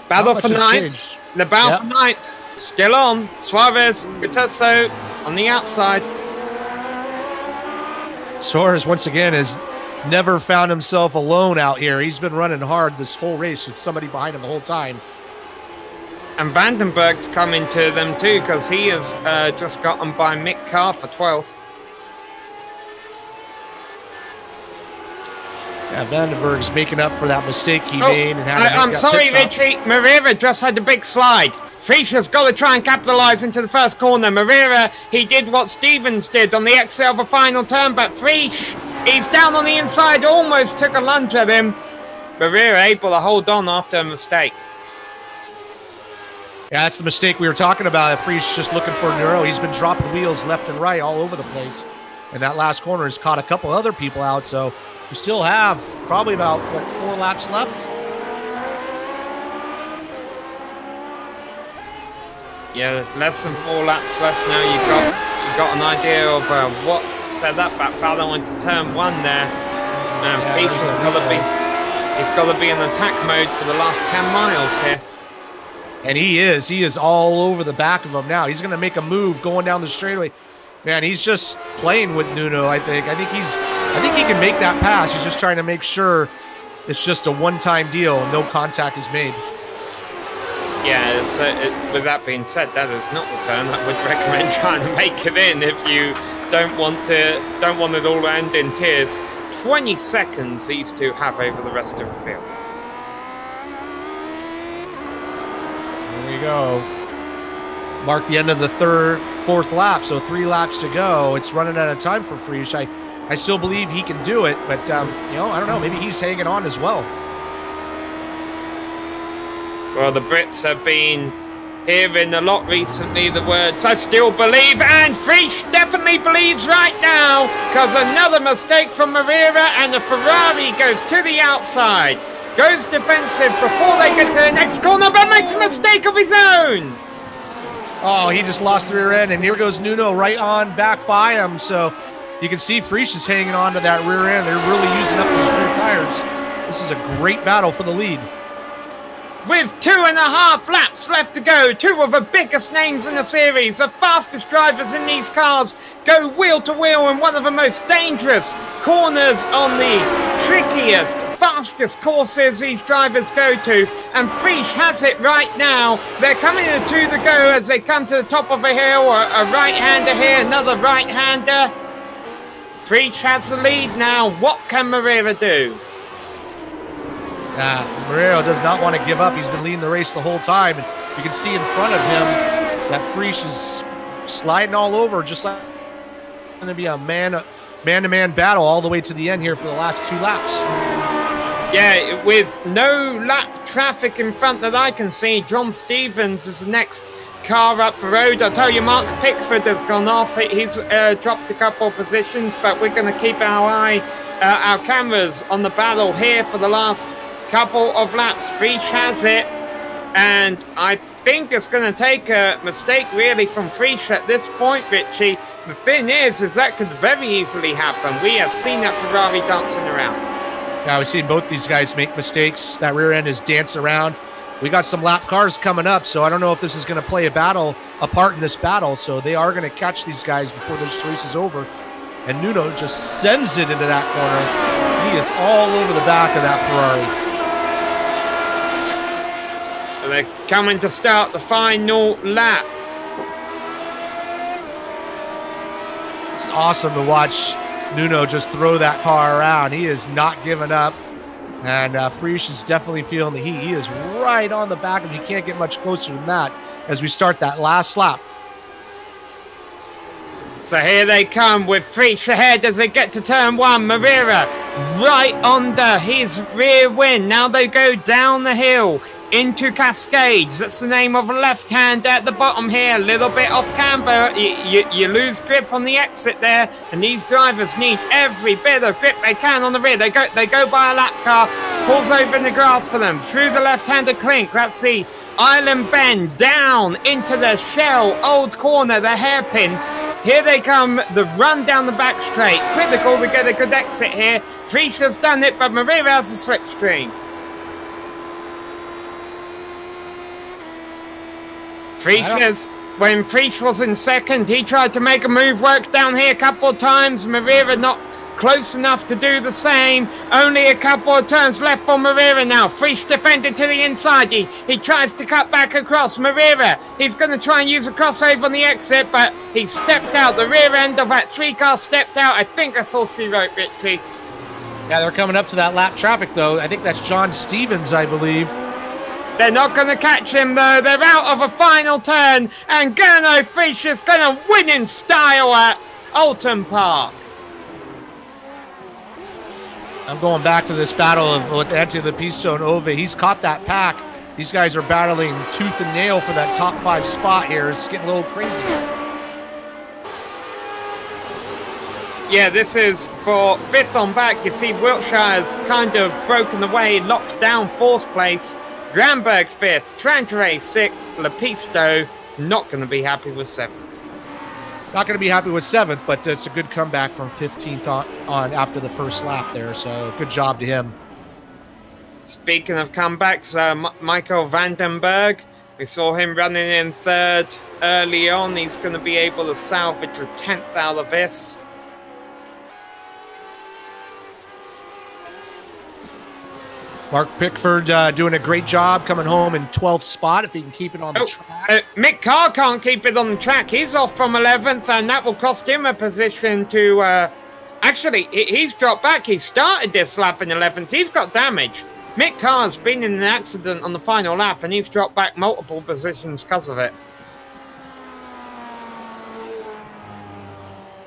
Battle for ninth. The battle for ninth. Still on. Suarez, Gutasso on the outside. Suarez, once again, has never found himself alone out here. He's been running hard this whole race with somebody behind him the whole time. And Vandenberg's coming to them too, because he has just gotten by Mick Carr for 12th. Yeah, Vandenberg's making up for that mistake he made. And I'm sorry, Richie. Moreira just had a big slide. Frisch's got to try and capitalise into the first corner. Moreira, he did what Stevens did on the exit of a final turn, but Frisch, he's down on the inside, almost took a lunge at him. Moreira able to hold on after a mistake. Yeah, that's the mistake we were talking about. Frisch just looking for Neuro. He's been dropping wheels left and right all over the place. And that last corner has caught a couple other people out, so we still have probably about, 4 laps left? Yeah, less than 4 laps left now. You've got an idea of what set up that battle into turn 1 there. And Frisch he's got to be in attack mode for the last 10 miles here. And he is all over the back of him now. He's going to make a move going down the straightaway. Man, he's just playing with Nuno, I think. I think he can make that pass. He's just trying to make sure it's just a one-time deal and no contact is made. Yeah, with that being said, that is not the turn. I would recommend trying to make it in if you don't want it all to end in tears. 20 seconds these two have over the rest of the field. There we go. Mark the end of the fourth lap, so 3 laps to go. It's running out of time for Frisch. I still believe he can do it, but I don't know. Maybe he's hanging on as well. Well, the Brits have been hearing a lot recently the words "I still believe," and Frisch definitely believes right now, because another mistake from Moreira and the Ferrari goes to the outside. Goes defensive before they get to the next corner, but makes a mistake of his own. Oh, he just lost the rear end, and here goes Nuno right on back by him. So you can see Frisch is hanging on to that rear end. They're really using up those rear tires. This is a great battle for the lead. With 2.5 laps left to go, 2 of the biggest names in the series, the fastest drivers in these cars go wheel to wheel in one of the most dangerous corners on the trickiest, fastest courses these drivers go to, and Frisch has it right now. They're coming to 2 to go as they come to the top of a hill, a right-hander here, another right-hander. Frisch has the lead now. What can Moreira do? Moreira does not want to give up. He's been leading the race the whole time. And you can see in front of him that Frisch is sliding all over, just like it's going to be a man-to-man battle all the way to the end here for the last 2 laps. Yeah, with no lap traffic in front that I can see, John Stevens is the next car up the road. I'll tell you, Mark Pickford has gone off. He's dropped a couple of positions, but we're going to keep our cameras on the battle here for the last couple of laps. Frisch has it, and I think it's going to take a mistake really from Frisch at this point, Richie. The thing is that could very easily happen. We have seen that Ferrari dancing around. Yeah, we've seen both these guys make mistakes. That rear end is dancing around. We got some lap cars coming up, so I don't know if this is going to play a part in this battle. So they are going to catch these guys before this race is over. And Nuno just sends it into that corner. He is all over the back of that Ferrari. So they're coming to start the final lap. It's awesome to watch Nuno just throw that car around. He is not giving up. And Frisch is definitely feeling the heat. He is right on the back, and you can't get much closer than that as we start that last lap. So here they come with Frisch ahead as they get to turn 1. Moreira right under his rear wing. Now they go down the hill into Cascades. That's the name of a left-hander at the bottom here. A little bit off camber. You lose grip on the exit there, and these drivers need every bit of grip they can on the rear. They go by a lap car, pulls over in the grass for them. Through the left-hander clink. That's the island bend down into the Shell old corner, the hairpin. Here they come, the run down the back straight. Critical to get a good exit here. Frisch has done it, but Moreira has a slipstream. When Frisch was in second, he tried to make a move work down here a couple of times. Moreira not close enough to do the same. Only a couple of turns left for Moreira now. Frisch defended to the inside. He tries to cut back across. Moreira, he's going to try and use a crossover on the exit, but he stepped out. The rear end of that 3 car stepped out. I think that's all she wrote, Richie. Yeah, they're coming up to that lap traffic, though. I think that's John Stevens, I believe. They're not going to catch him, though. They're out of a final turn, and Gernot Frisch is going to win in style at Oulton Park. I'm going back to this battle with Antje Lepisto and Ove. He's caught that pack. These guys are battling tooth and nail for that top 5 spot here. It's getting a little crazy. Yeah, this is for 5th on back. You see Wiltshire's kind of broken away, locked down 4th place. Granberg 5th, Trantere 6th, Lepisto not going to be happy with 7th. Not going to be happy with 7th, but it's a good comeback from 15th on after the first lap there, so good job to him. Speaking of comebacks, Michael Vandenberg, we saw him running in 3rd early on. He's going to be able to salvage a 10th out of this. Mark Pickford doing a great job coming home in 12th spot if he can keep it on the track. Mick Carr can't keep it on the track. He's off from 11th, and that will cost him a position to... actually, he's dropped back. He started this lap in 11th. He's got damage. Mick Carr's been in an accident on the final lap, and he's dropped back multiple positions because of it.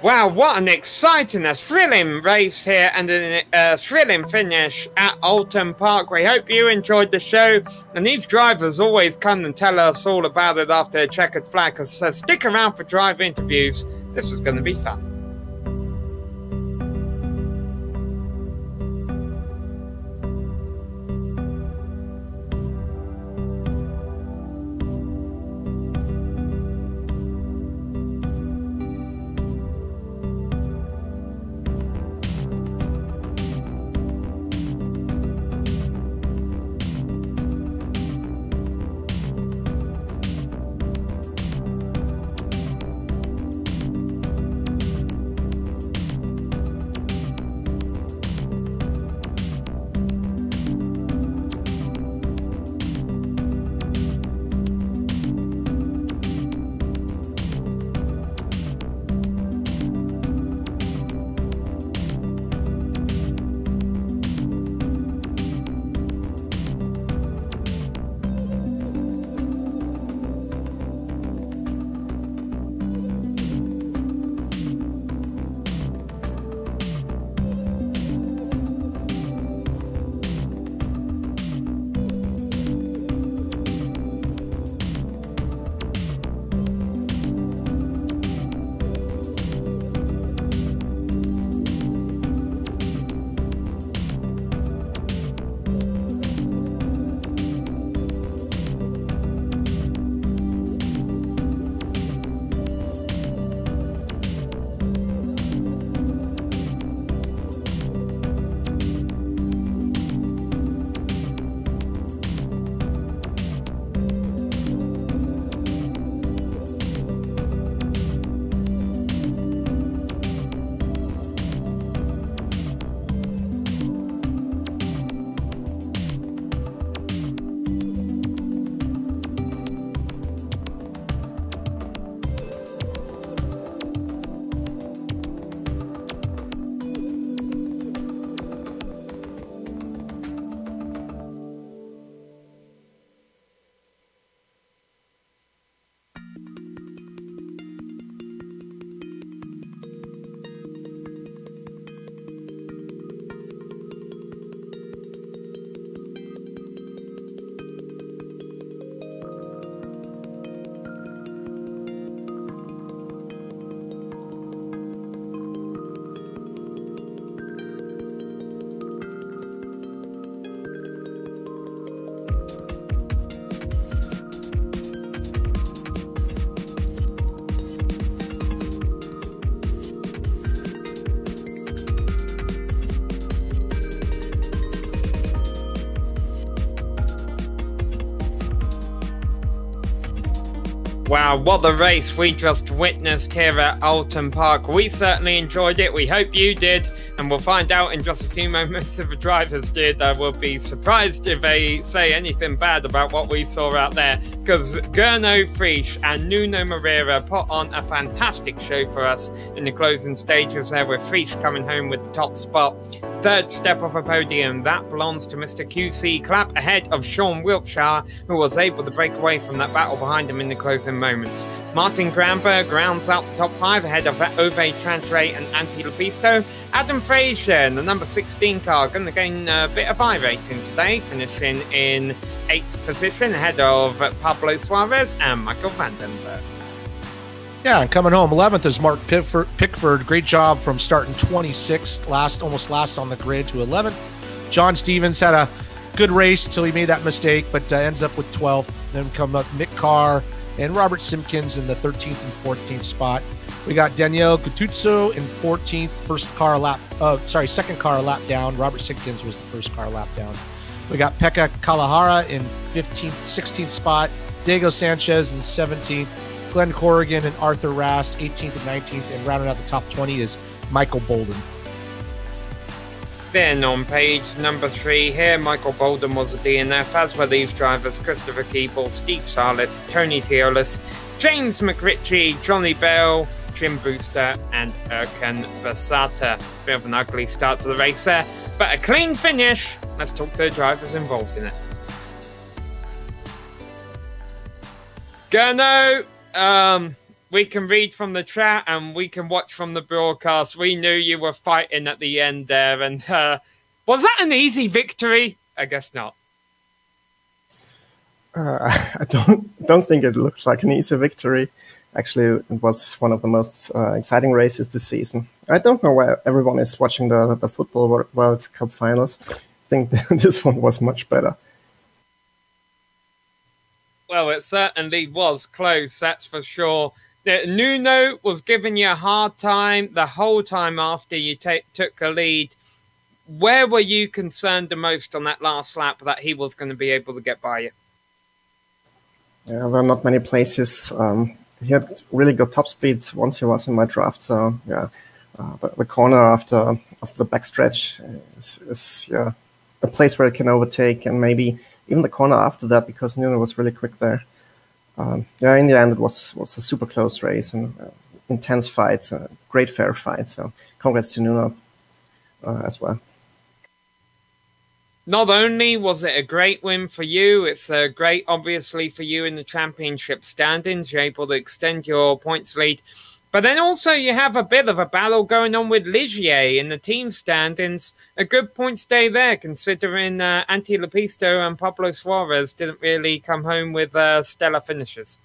Wow, what an exciting, a thrilling race here and a thrilling finish at Oulton Park. We hope you enjoyed the show. And these drivers always come and tell us all about it after a checkered flag. So stick around for drive interviews. This is going to be fun. Wow, what a race we just witnessed here at Oulton Park. We certainly enjoyed it. We hope you did. And we'll find out in just a few moments if the drivers did. I will be surprised if they say anything bad about what we saw out there. Because Gernot Frisch and Nuno Moreira put on a fantastic show for us in the closing stages there, with Frisch coming home with the top spot. Third step off a podium, that belongs to Mr. QC Clapp, ahead of Sean Wiltshire, who was able to break away from that battle behind him in the closing moments. Martin Gramberg rounds out the top 5 ahead of Ove Trantre and Antti Lepisto. Adam Frazier, the number 16 car, going to gain a bit of iRacing today, finishing in 8th position ahead of Pablo Suarez and Michael Vandenberg. Yeah, and coming home 11th is Mark Pickford. Great job from starting 26th, almost last on the grid, to 11th. John Stevens had a good race until he made that mistake, but ends up with 12th. Then come up Mick Carr and Robert Simpkins in the 13th and 14th spot. We got Daniel Gutuzzo in 14th, second car a lap down. Robert Simpkins was the first car lap down. We got Pekka Kalahara in 15th, 16th spot. Diego Sanchez in 17th. Glenn Corrigan and Arthur Rast, 18th and 19th, and rounding out the top 20 is Michael Bolden. Then on page number 3 here, Michael Bolden was a DNF, as were these drivers: Christopher Keeble, Steve Salis, Tony Teolis, James McRitchie, Johnny Bell, Jim Booster, and Erkan Basata. Bit of an ugly start to the race there, but a clean finish. Let's talk to the drivers involved in it. Gernot, we can read from the chat and we can watch from the broadcast. We knew you were fighting at the end there. And was that an easy victory? I guess not. I don't think it looks like an easy victory. Actually, it was one of the most exciting races this season. I don't know why everyone is watching the Football World Cup finals. I think this one was much better. Well, it certainly was close, that's for sure. Nuno was giving you a hard time the whole time after you took a lead. Where were you concerned the most on that last lap that he was going to be able to get by you? Yeah, there are not many places. He had really good top speeds once he was in my draft. So yeah, the corner after the backstretch is a place where he can overtake, and maybe even the corner after that, because Nuno was really quick there. In the end, it was a super close race and intense fight, great fair fight. So congrats to Nuno as well. Not only was it a great win for you, it's great, obviously, for you in the championship standings. You're able to extend your points lead. But then also you have a bit of a battle going on with Ligier in the team standings. A good points day there, considering Antti Lepisto and Pablo Suarez didn't really come home with stellar finishes.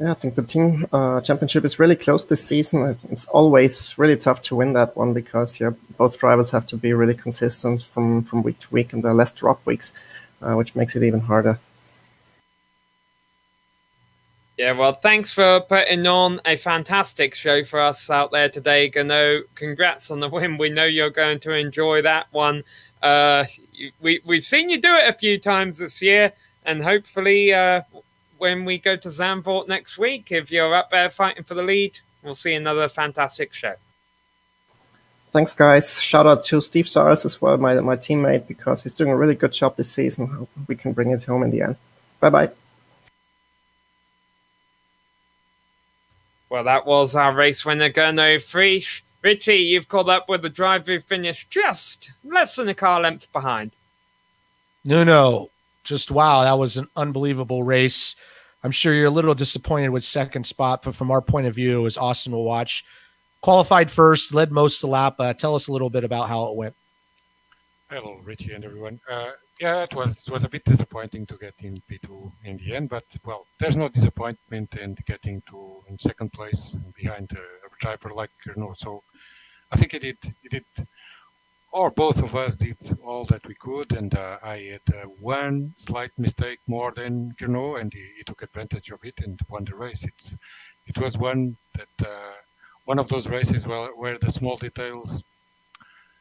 Yeah, I think the team championship is really close this season. It's always really tough to win that one because both drivers have to be really consistent from week to week, and there are less drop weeks, which makes it even harder. Yeah, well, thanks for putting on a fantastic show for us out there today, Gernot. Congrats on the win. We know you're going to enjoy that one. We've seen you do it a few times this year, and hopefully when we go to Zandvoort next week, if you're up there fighting for the lead, we'll see another fantastic show. Thanks, guys. Shout out to Steve Sarles as well, my teammate, because he's doing a really good job this season. Hope we can bring it home in the end. Bye-bye. Well, that was our race winner, Gernot Frisch. Richie, you've caught up with the driver who finished just less than a car length behind. Nuno, just wow, that was an unbelievable race. I'm sure you're a little disappointed with second spot, but from our point of view, it was awesome to watch. Qualified first, led most of the lap. Tell us a little bit about how it went. Hello, Richie and everyone. Yeah, it was a bit disappointing to get in P2 in the end, but well, there's no disappointment in getting in second place behind a driver like Gernot. So I think he did, or both of us did all that we could, and I had one slight mistake more than Gernot, and he took advantage of it and won the race. It was one of those races where the small details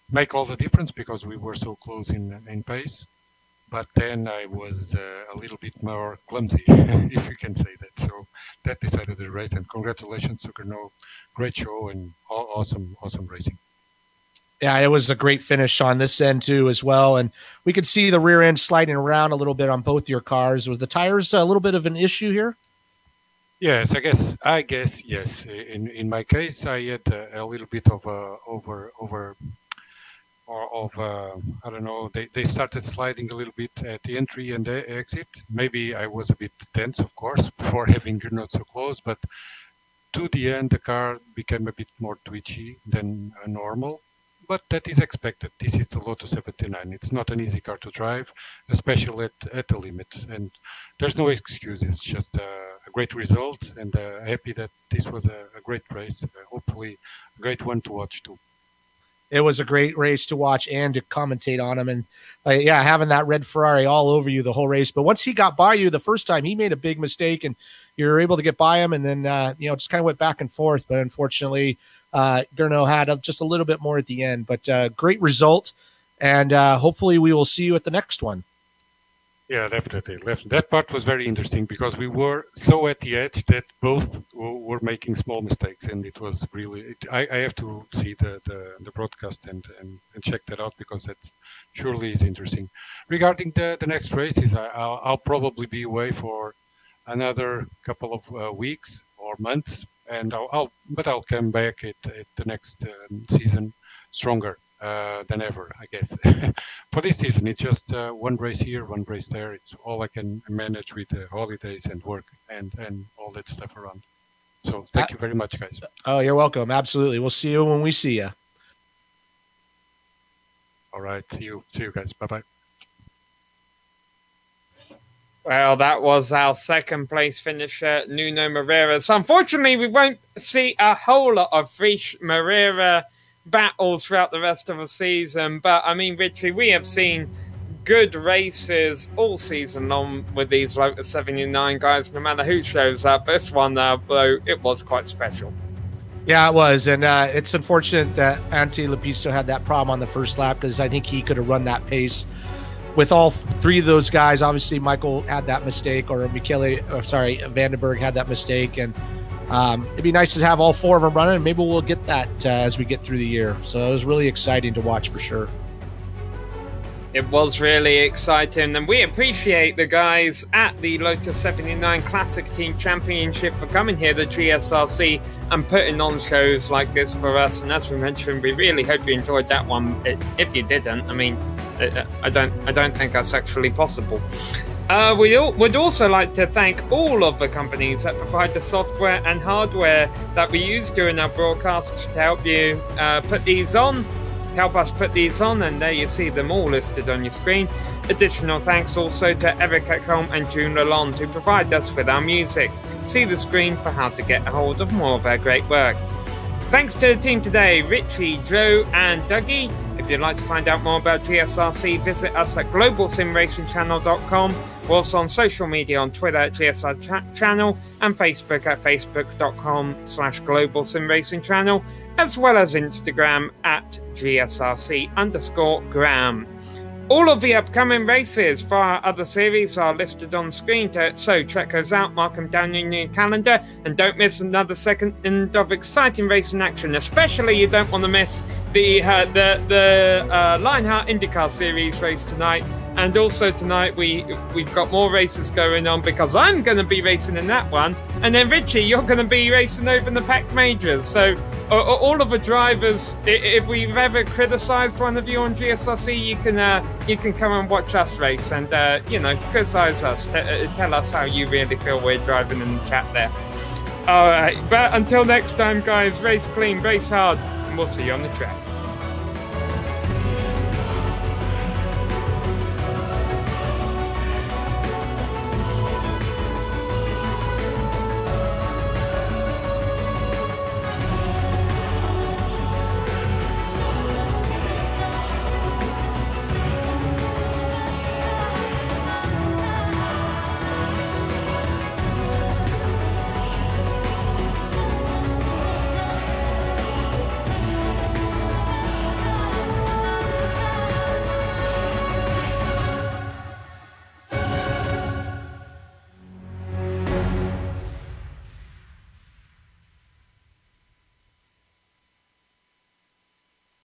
make all the difference, because we were so close in pace. but then I was a little bit more clumsy, if you can say that. So that decided the race. And congratulations, Sukarno. Great show and awesome racing. Yeah, it was a great finish on this end too as well. And we could see the rear end sliding around a little bit on both your cars. Was the tires a little bit of an issue here? Yes, I guess yes. In my case, I had a little bit of I don't know. They started sliding a little bit at the entry and the exit. Maybe I was a bit tense, of course, for having not so close. But to the end, the car became a bit more twitchy than normal. But that is expected. This is the Lotus 79. It's not an easy car to drive, especially at the limit. And there's no excuse. It's just a great result, and happy that this was a great race. Hopefully, a great one to watch too. It was a great race to watch and to commentate on him. And yeah, having that red Ferrari all over you the whole race. But once he got by you the first time, he made a big mistake and you were able to get by him. And then, just kind of went back and forth. But unfortunately, Gurno had just a little bit more at the end. But great result. And hopefully we will see you at the next one. Yeah, definitely. That part was very interesting because we were so at the edge that both were making small mistakes, and it was really. I have to see the broadcast and check that out because that surely is interesting. Regarding the next races, I'll probably be away for another couple of weeks or months, and I'll come back at the next season stronger than ever, I guess. For this season, it's just one race here, one race there. It's all I can manage with the holidays and work and all that stuff around. So thank you very much, guys. Oh, you're welcome. Absolutely. We'll see you when we see you. All right. See you guys. Bye-bye. Well, that was our second place finisher, Nuno Moreira. So unfortunately, we won't see a whole lot of Frisch Moreira battles throughout the rest of the season. But, I mean, Richie, we have seen good races all season long with these Lotus 79 guys, no matter who shows up. This one, though, it was quite special. Yeah, it was. And it's unfortunate that Ante Lepisto had that problem on the first lap because I think he could have run that pace with all three of those guys. Obviously, Michael had that mistake, or Vandenberg had that mistake. And it'd be nice to have all four of them running. Maybe we'll get that as we get through the year. So it was really exciting to watch for sure. It was really exciting, and we appreciate the guys at the Lotus 79 Classic Team Championship for coming here to GSRC and putting on shows like this for us. And as we mentioned, we really hope you enjoyed that one. If you didn't, I mean, I don't think that's actually possible. We would also like to thank all of the companies that provide the software and hardware that we use during our broadcasts to help you help us put these on, and there you see them all listed on your screen. Additional thanks also to Eric Ekholm and June Lalonde who provide us with our music. See the screen for how to get a hold of more of their great work. Thanks to the team today, Richie, Joe and Dougie. If you'd like to find out more about GSRC, visit us at globalsimracingchannel.com. We're also on social media on Twitter at GSR Channel and Facebook at facebook.com/globalsimracingchannel, as well as Instagram at GSRC_Gram. All of the upcoming races for our other series are listed on screen, so check those out, mark them down in your calendar, and don't miss another second of exciting racing action. Especially you don't want to miss the Lionheart IndyCar Series race tonight. And also tonight we've got more races going on because I'm going to be racing in that one, and then Richie, you're going to be racing over in the Pack Majors. So all of the drivers, if we've ever criticised one of you on GSRC, you can come and watch us race and criticise us, tell us how you really feel we're driving in the chat there. All right, but until next time, guys, race clean, race hard, and we'll see you on the track.